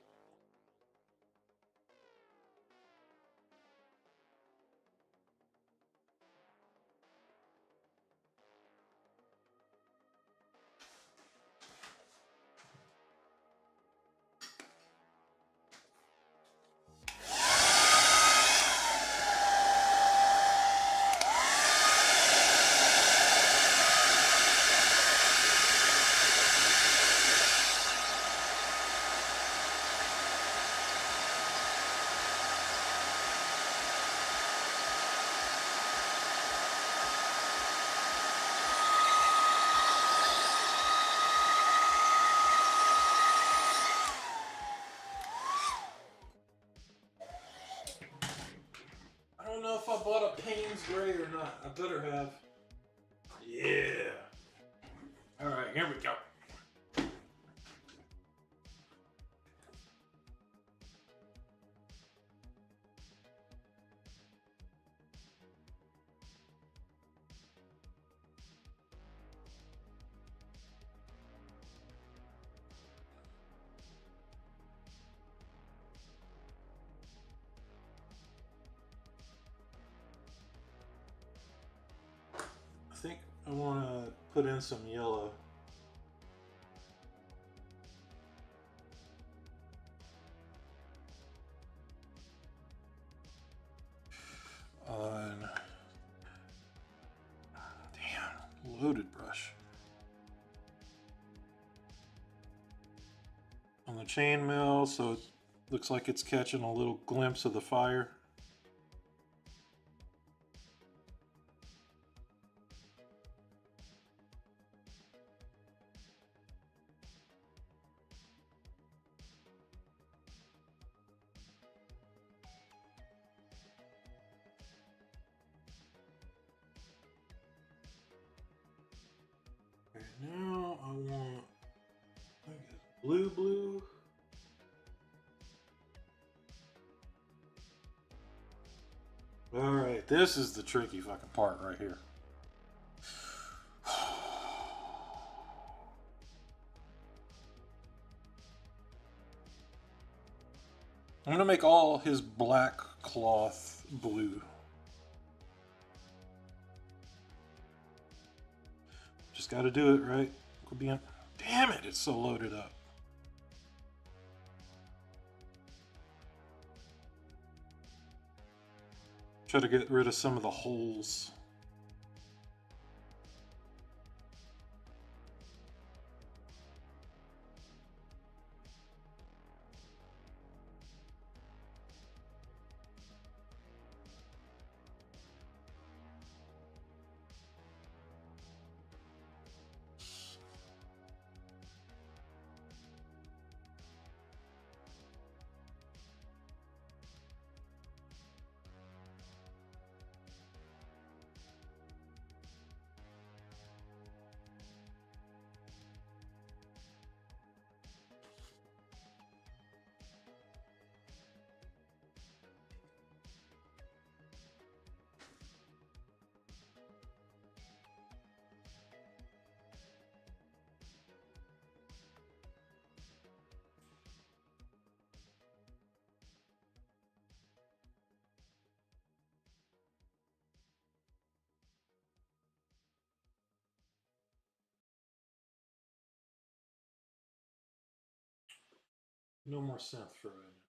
I don't know if I bought a Payne's Gray or not. I better have. Yeah. All right, here we go. I think I want to put in some yellow. On. Damn, loaded brush. On the chainmail, so it looks like it's catching a little glimpse of the fire. Okay, now I want blue. All right, this is the tricky fucking part right here. I'm gonna make all his black cloth blue. Just gotta do it, right? Could be. Damn it, it's so loaded up. Try to get rid of some of the holes. No more synth for right now.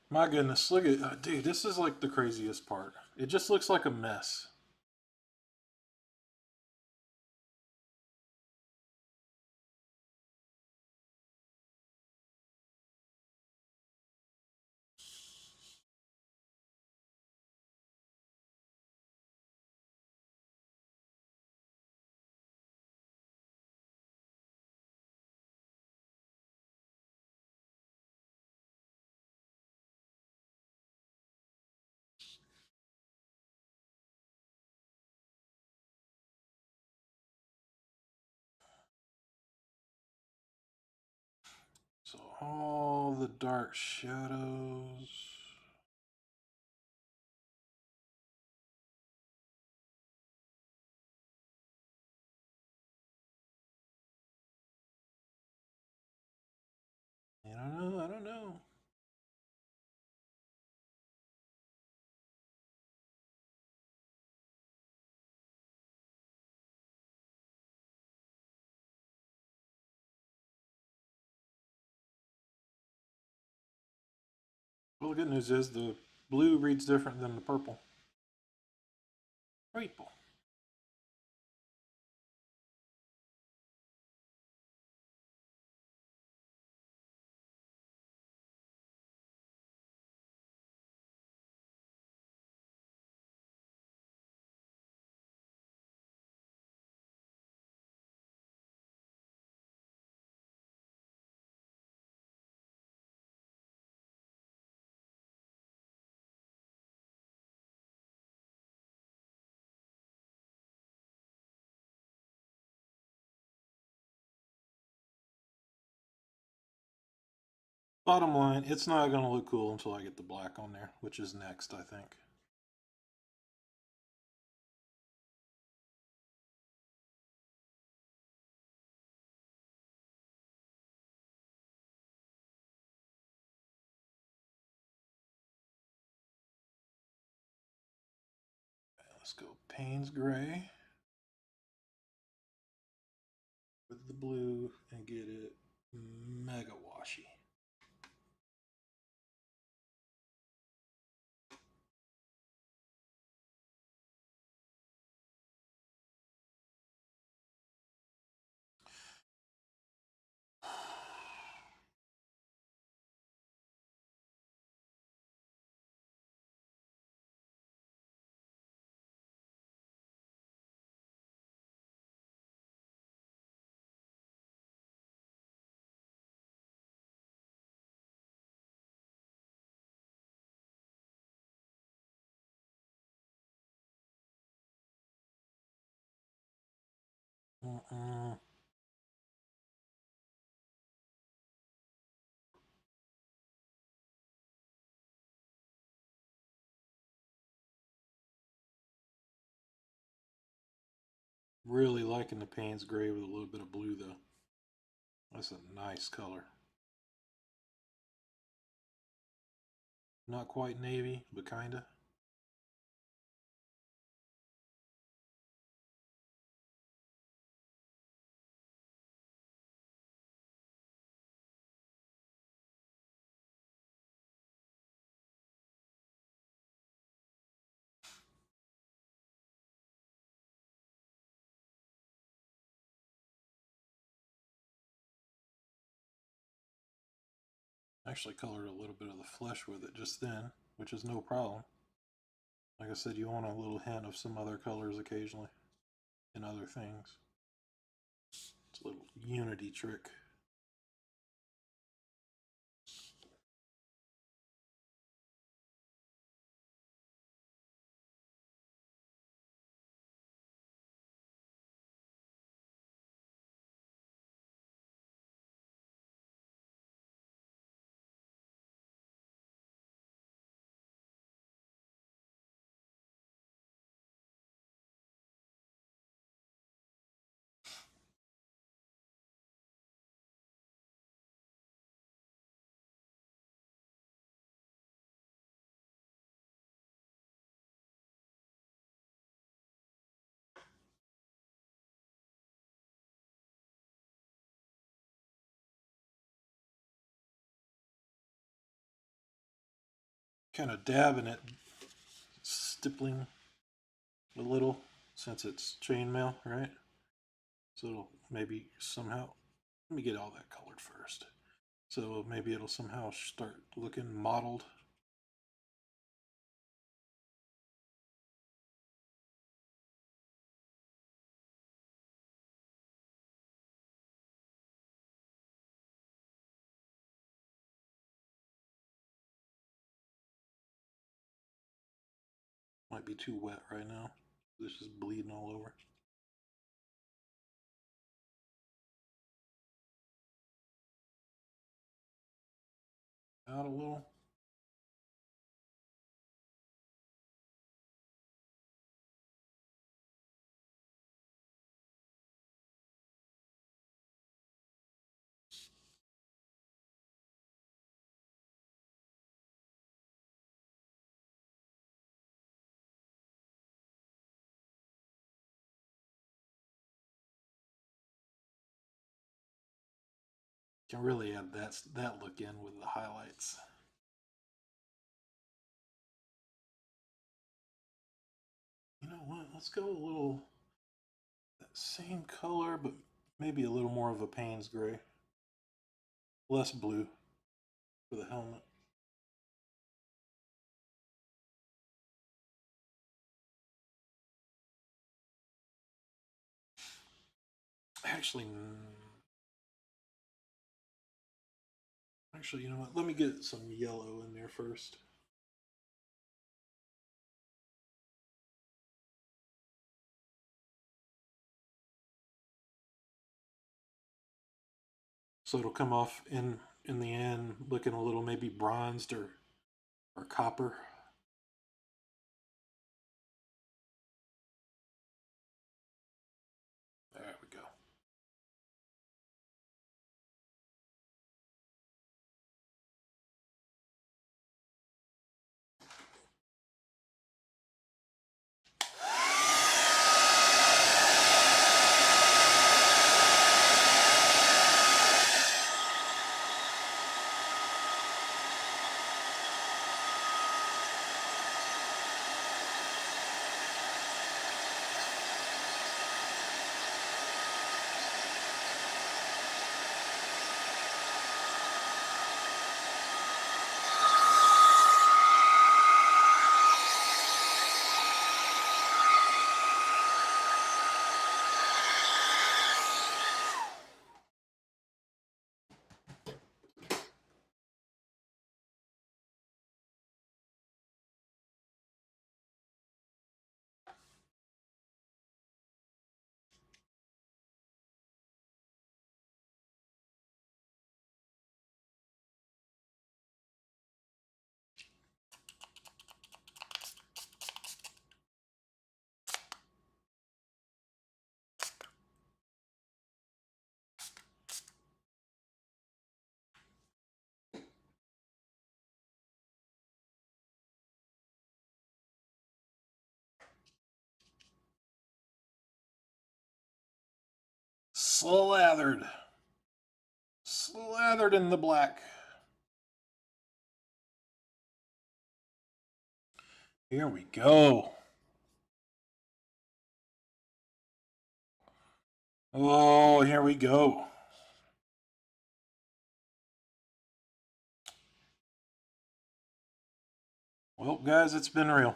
My goodness, look at dude. This is like the craziest part. It just looks like a mess. So all the dark shadows. I don't know. I don't know. Well, the good news is the blue reads different than the purple. Purple. Bottom line, it's not going to look cool until I get the black on there, which is next, I think. Let's go Payne's Gray with the blue and get it mega washy. Mm-mm. Really liking the Payne's Gray with a little bit of blue, though. That's a nice color. Not quite navy, but kinda. Actually colored a little bit of the flesh with it just then, which is no problem. Like I said, you want a little hint of some other colors occasionally in other things. It's a little unity trick. kind of dabbing it, stippling a little since it's chainmail, right? So it'll maybe somehow, let me get all that colored first. So maybe it'll somehow start looking mottled. Might be too wet right now. This is bleeding all over. Out a little. Can really add that look in with the highlights. You know what? Let's go a little that same color, but maybe a little more of a Payne's gray. Less blue for the helmet. Actually, you know what? Let me get some yellow in there first. So it'll come off in the end looking a little maybe bronzed or copper. There we go. Slathered. Slathered in the black. Here we go. Oh, here we go. Well, guys, it's been real.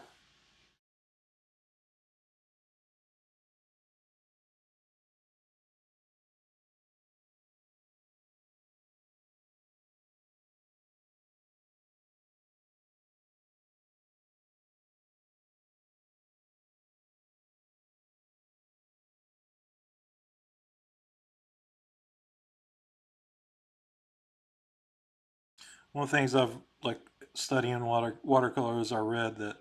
One of the things I've like studying watercolors, I read that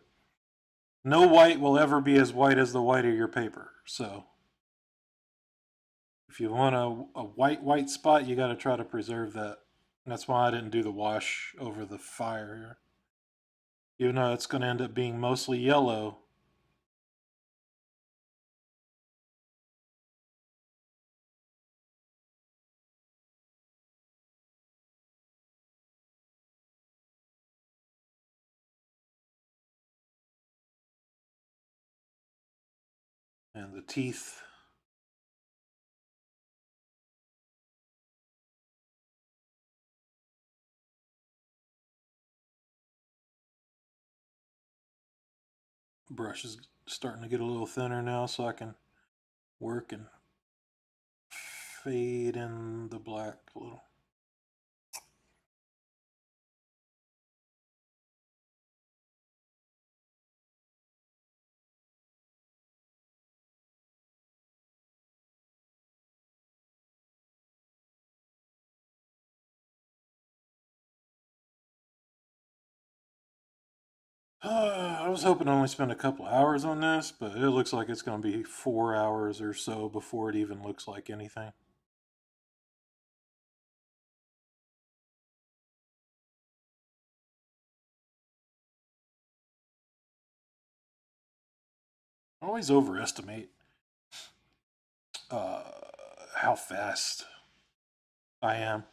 no white will ever be as white as the white of your paper. So if you want a white spot, you got to try to preserve that. And that's why I didn't do the wash over the fire here. Even though it's going to end up being mostly yellow, and the teeth. Brush is starting to get a little thinner now, so I can work and fade in the black a little. I was hoping to only spend a couple hours on this, but it looks like it's going to be 4 hours or so before it even looks like anything. I always overestimate uh, how fast I am.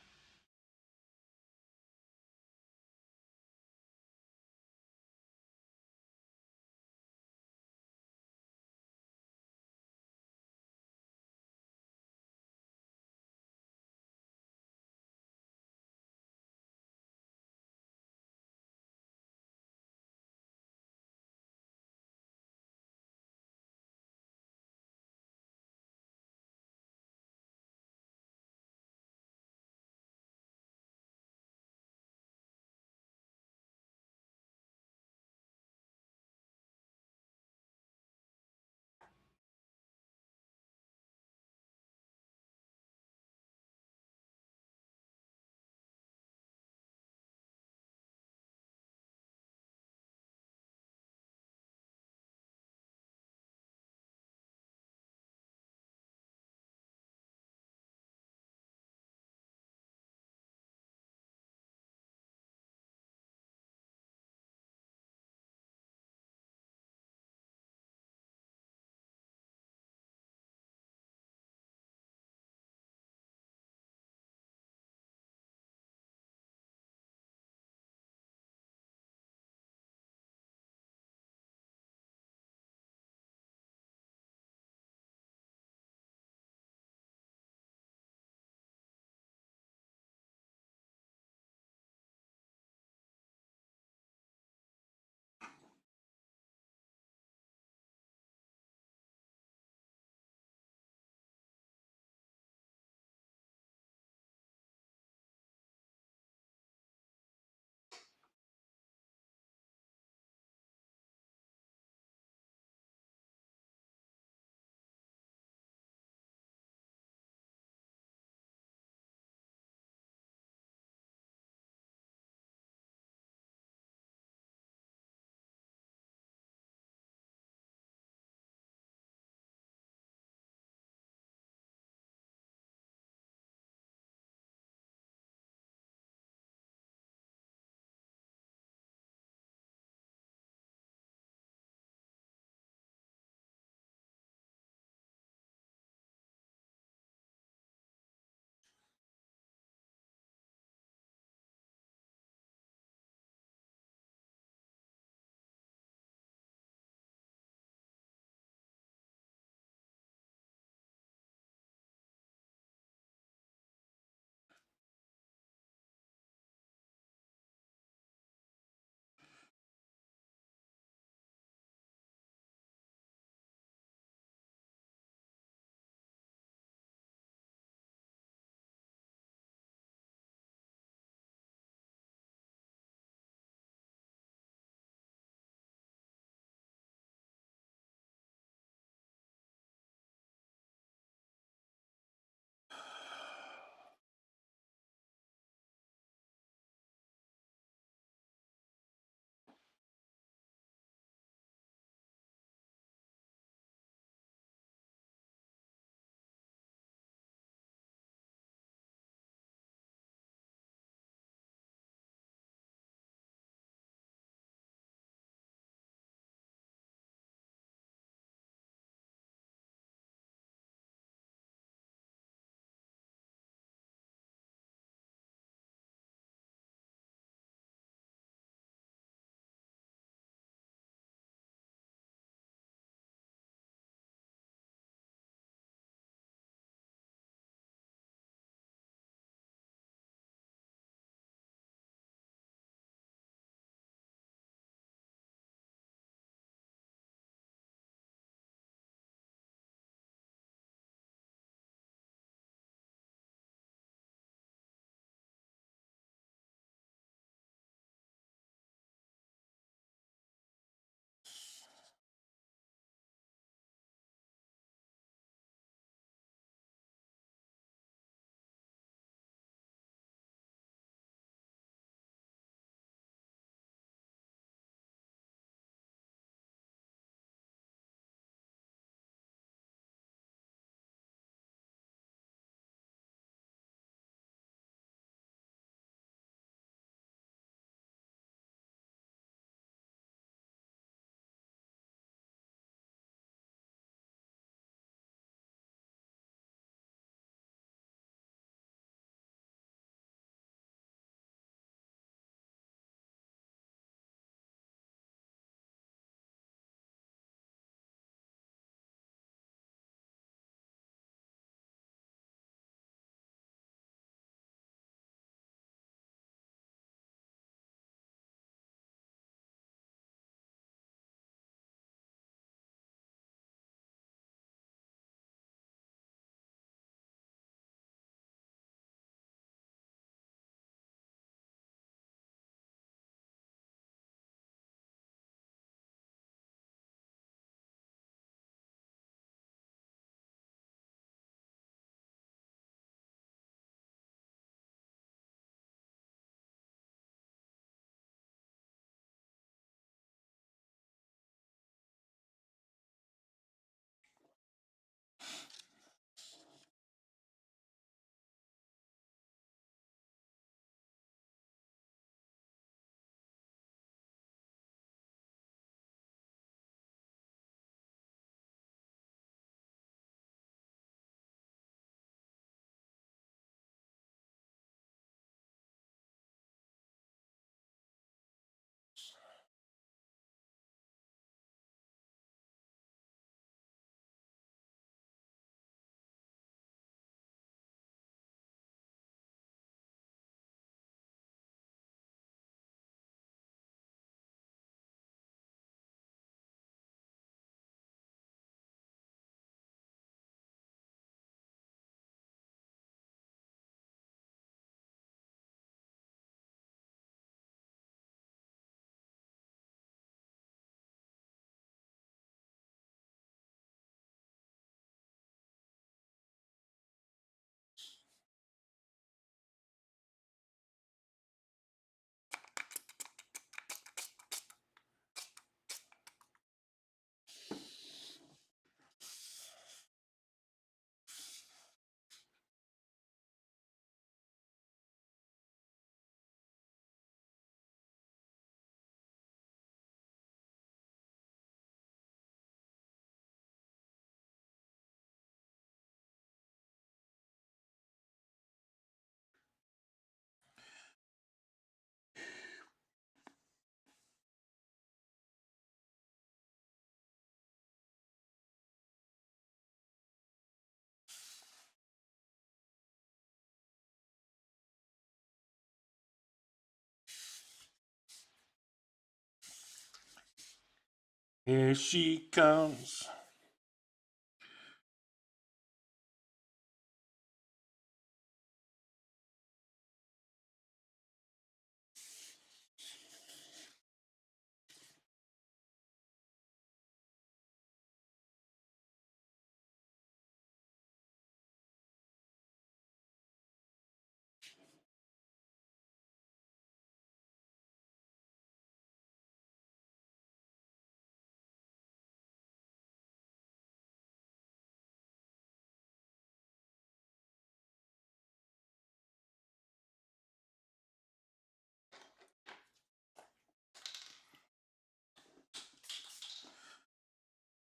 Here she comes.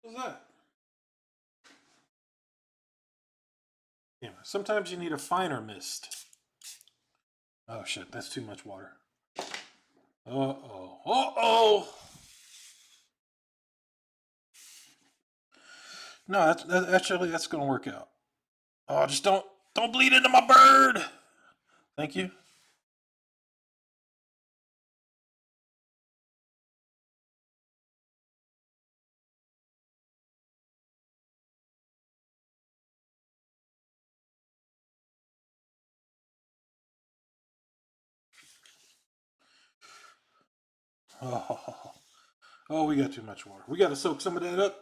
What's that? Yeah, sometimes you need a finer mist. Oh shit, that's too much water. Uh-oh. Uh-oh! No, actually that's gonna work out. Oh, just don't bleed into my bird. Thank you. Oh, oh, we got too much water. We got to soak some of that up.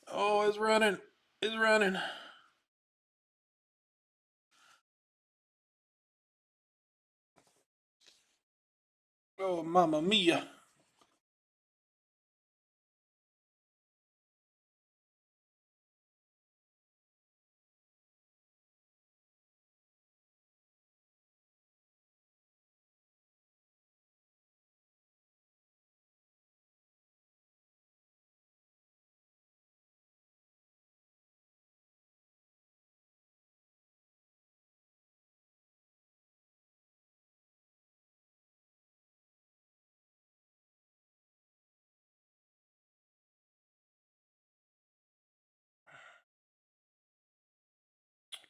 Oh, it's running. It's running. Oh, mamma mia.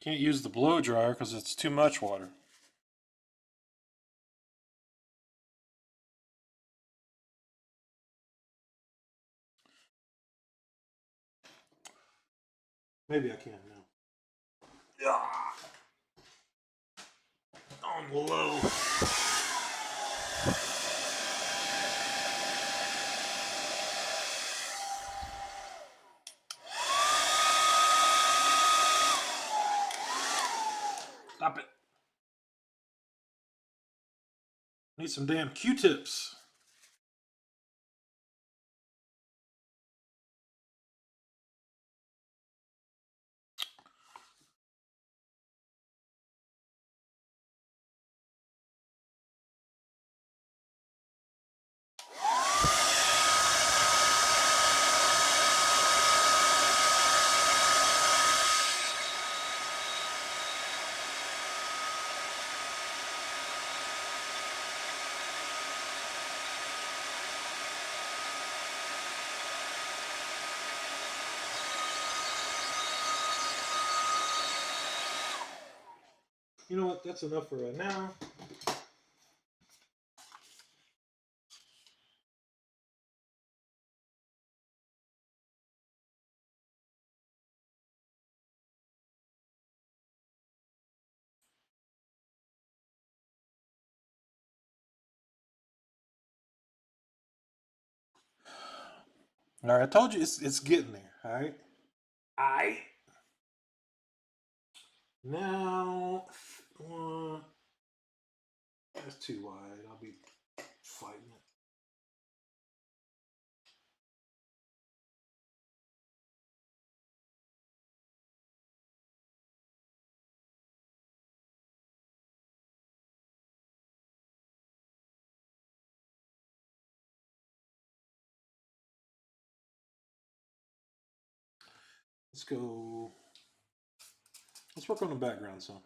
Can't use the blow dryer because it's too much water. Maybe I can now. Yeah, on low. Stop it. Need some damn Q-tips. You know what? That's enough for right now. All right, I told you it's getting there. All right. All right. Now, that's too wide. I'll be fighting it. Let's go. Let's work on the background some.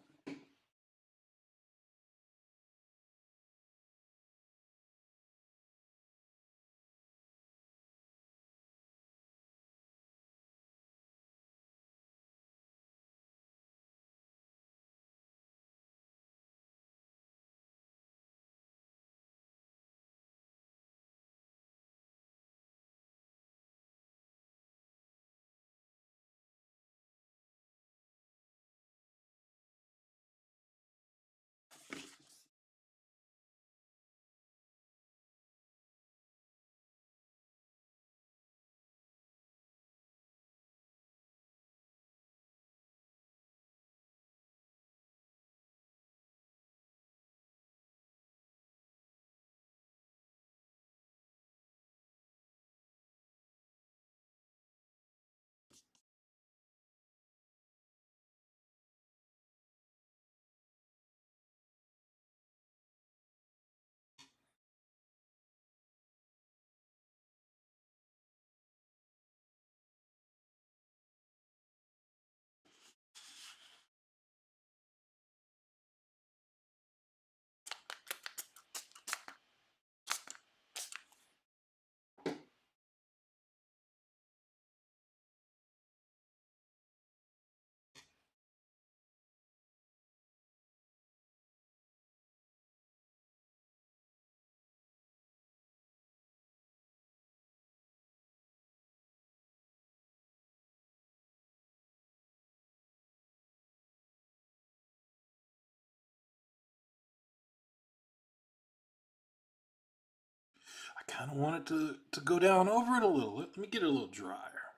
I kind of want it to go down over it a little. Let me get it a little drier.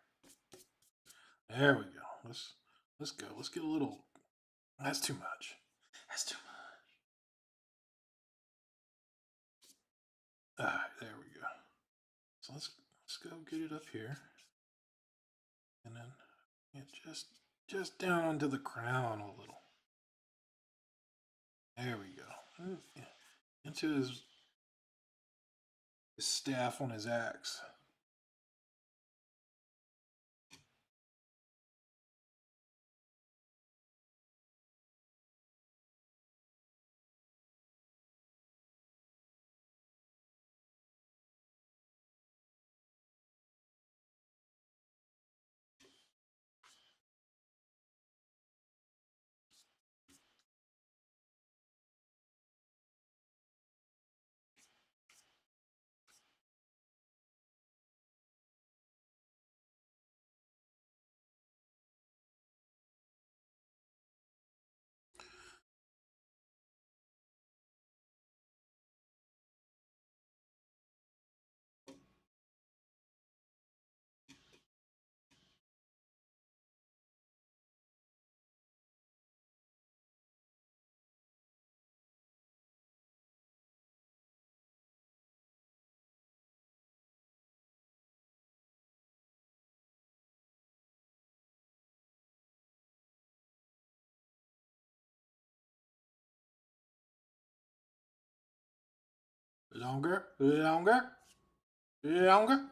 There we go. Let's go. Let's get a little. That's too much. That's too much. All right, there we go. So let's go get it up here, and then just down onto the crown a little. There we go. Into his staff on his axe. Longer, longer, longer.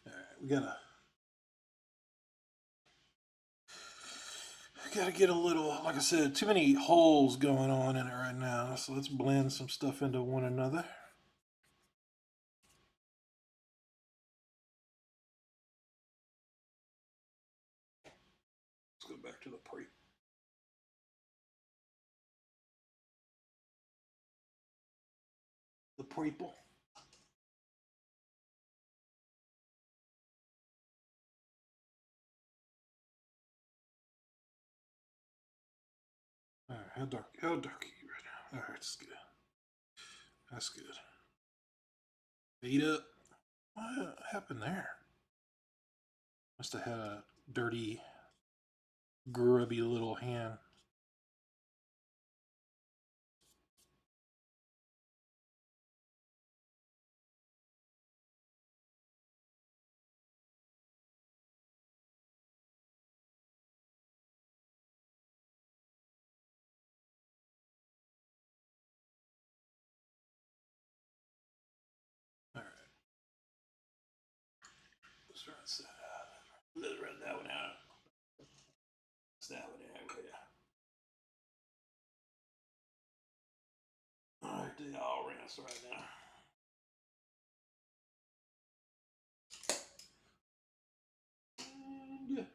All right, we gotta get a little. Like I said, too many holes going on in it right now. So let's blend some stuff into one another. Let's go back to the pre. The prequel. All right, how dark? How dark are you right now? All right, that's good. That's good. Fade up. What happened there? Must have had a dirty, grubby little hand. All right, let's run that out. Let's run that one out. Let's that one out. Yeah. All right, they all rinse right now. And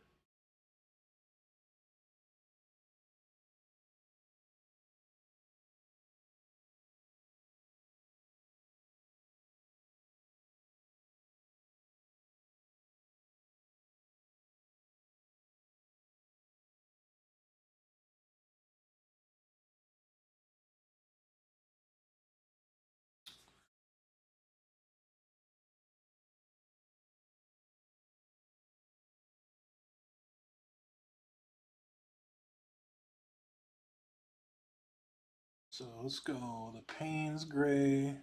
so let's go the Payne's gray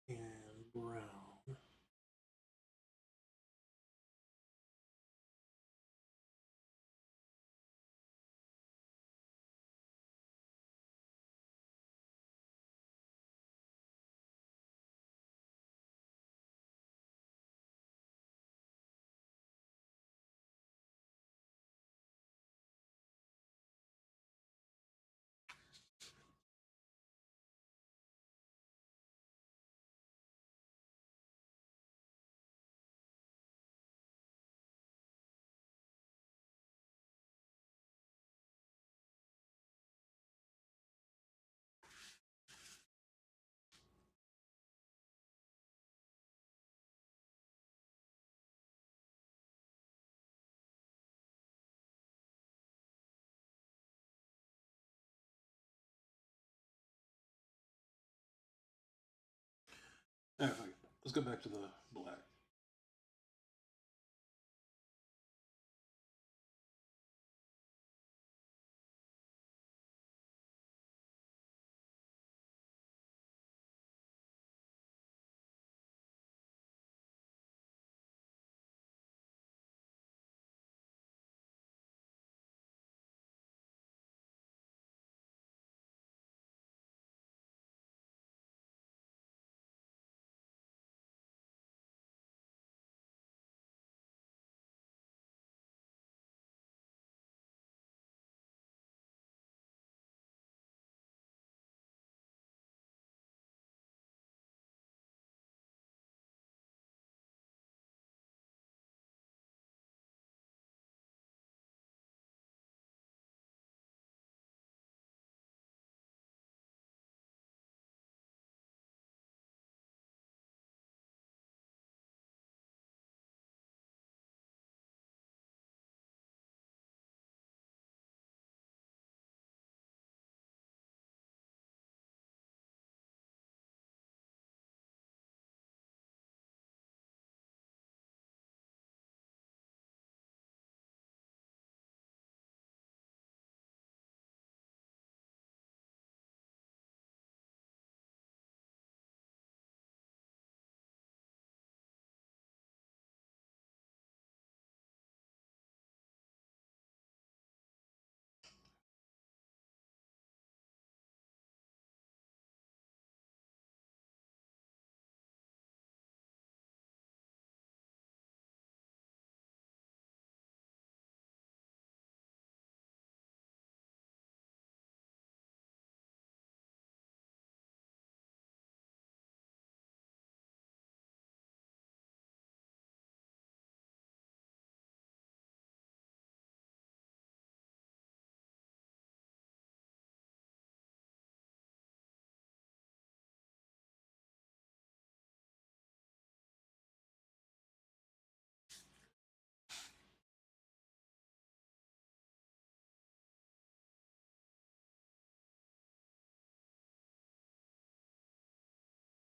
and brown. Okay, let's go back to the black.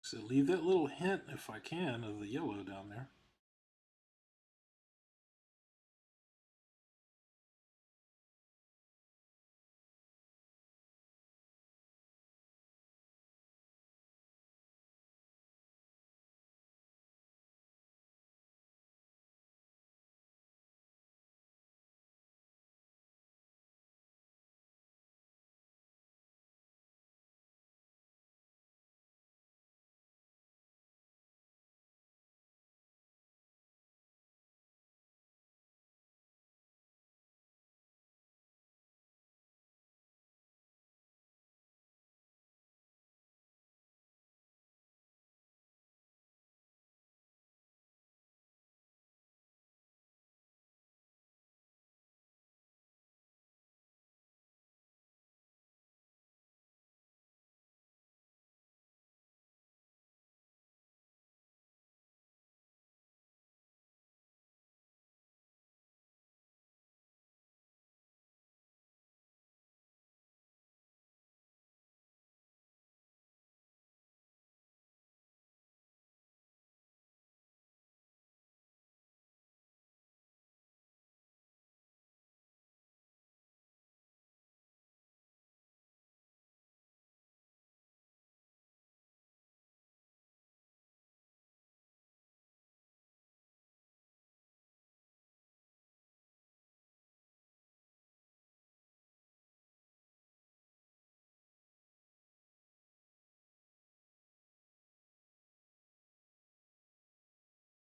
So leave that little hint, if I can, of the yellow down there.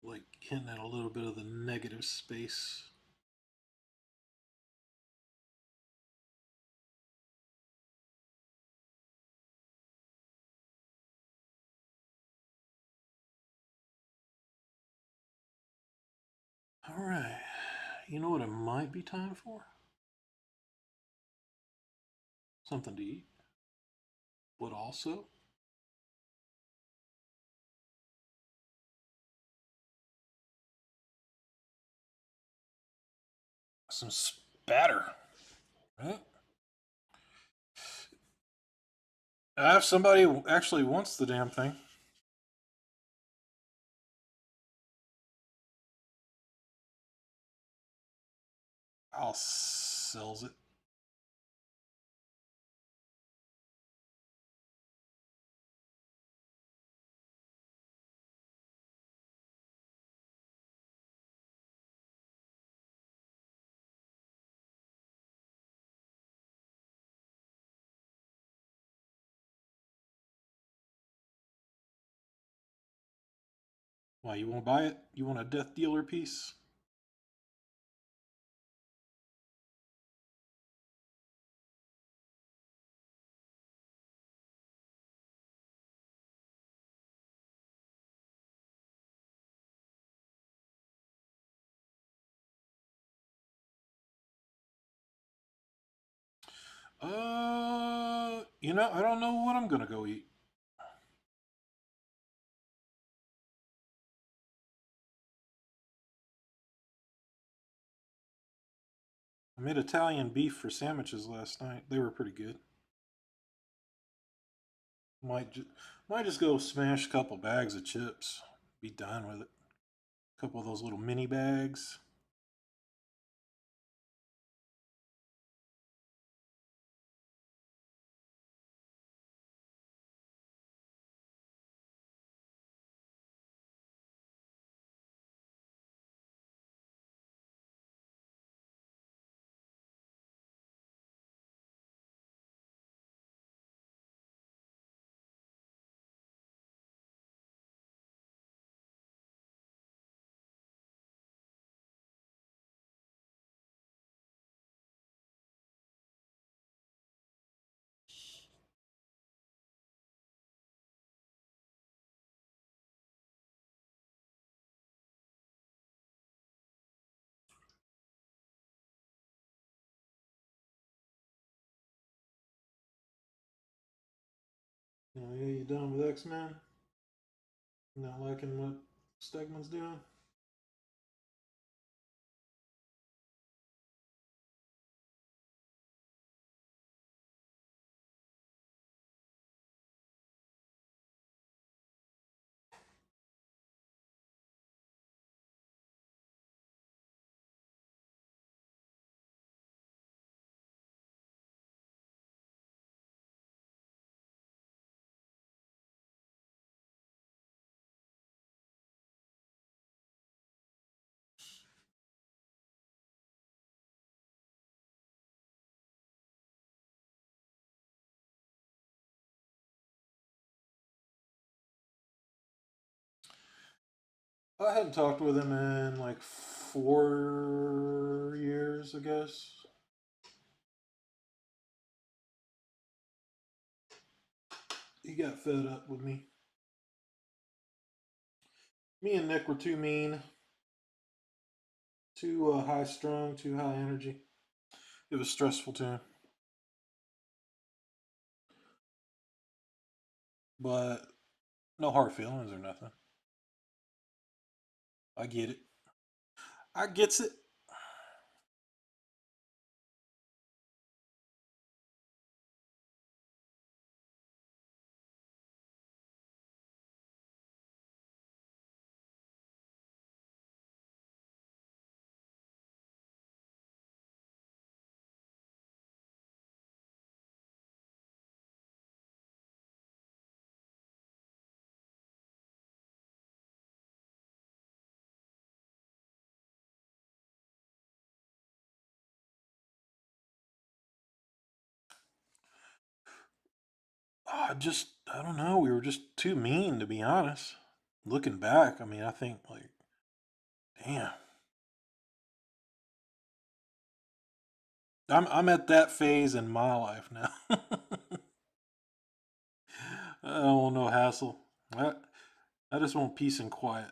Like hinting at a little bit of the negative space. All right. You know what it might be time for? Something to eat. But also some spatter. Right? If somebody actually wants the damn thing. I'll sells it. Why, you want to buy it? You want a Death Dealer piece? I don't know what I'm gonna go eat. I made Italian beef for sandwiches last night. They were pretty good. Might ju- might just go smash a couple bags of chips. Be done with it. A couple of those little mini bags. Oh yeah, you done with X-Men? Not liking what Stegman's doing? I hadn't talked with him in like 4 years, I guess. He got fed up with me. Me and Nick were too mean, too high strung, too high energy. It was stressful to him. But no hard feelings or nothing. I get it. I gets it. I don't know. We were just too mean, to be honest. Looking back, I mean, I think, like, damn. I'm at that phase in my life now. I don't want no hassle. I, I just want peace and quiet.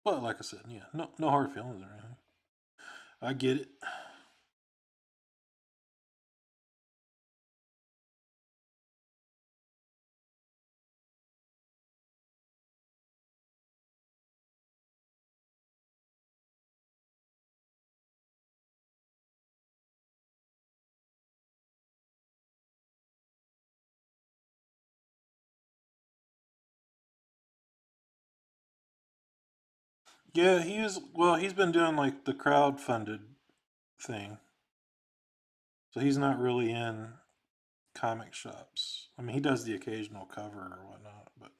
But like I said, yeah, no hard feelings or anything. I get it. Yeah, he's been doing like the crowd-funded thing. So he's not really in comic shops. I mean, he does the occasional cover or whatnot, but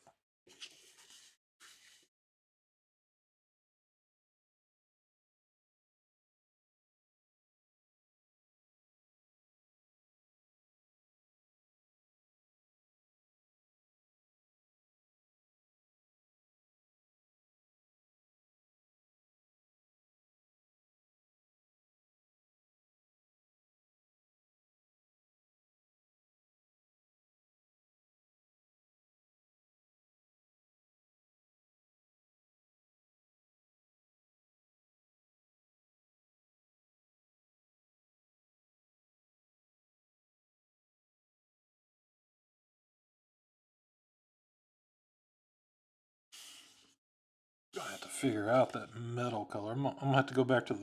I have to figure out that metal color. I'm gonna have to go back to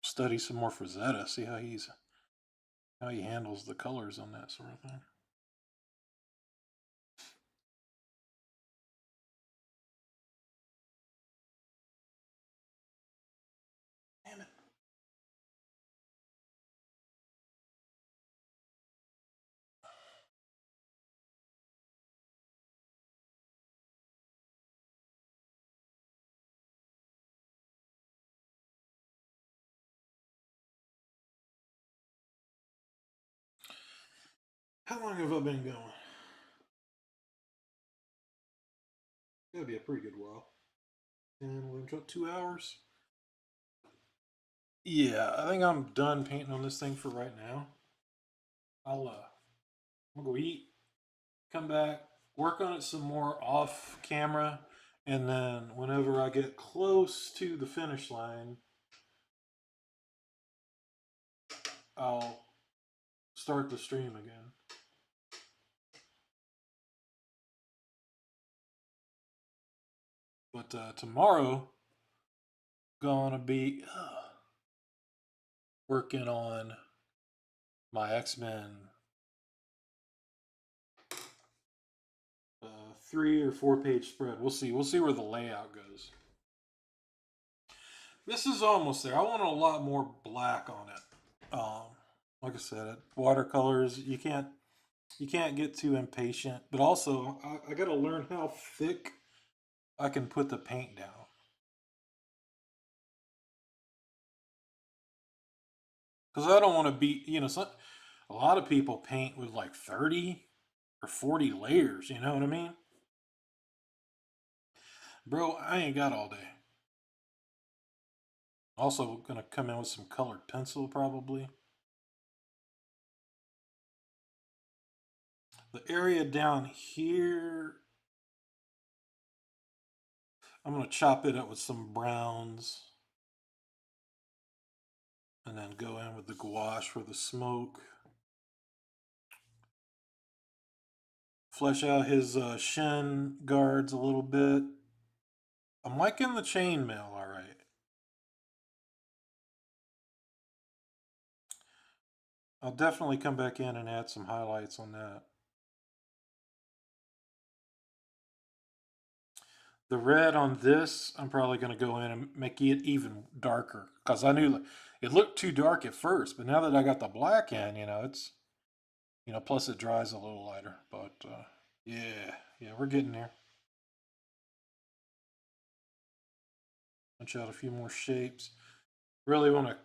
study some more Frazetta, see how he handles the colors on that sort of thing. Damn it. How long have I been going? Gotta be a pretty good while. And we're in 2 hours. Yeah, I think I'm done painting on this thing for right now. I'll go eat, come back, work on it some more off camera, and then whenever I get close to the finish line, I'll start the stream again. But tomorrow, gonna be working on my X-Men 3 or 4 page spread. We'll see. We'll see where the layout goes. This is almost there. I want a lot more black on it. Like I said, watercolors. You can't get too impatient. But also, I got to learn how thick I can put the paint down. Because I don't want to be, a lot of people paint with like 30 or 40 layers. You know what I mean? Bro, I ain't got all day. Also, gonna come in with some colored pencil probably. The area down here, I'm gonna chop it up with some browns. And then go in with the gouache for the smoke. Flesh out his shin guards a little bit. I'm liking the chainmail, all right. I'll definitely come back in and add some highlights on that. The red on this, I'm probably going to go in and make it even darker because I knew it looked too dark at first, but now that I got the black in, it's, plus it dries a little lighter. But yeah, we're getting there. Punch out a few more shapes. Really want to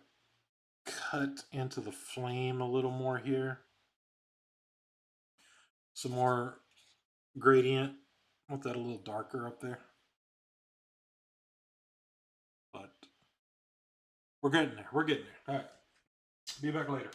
cut into the flame a little more here. Some more gradient. I want that a little darker up there. But we're getting there. We're getting there. All right. Be back later.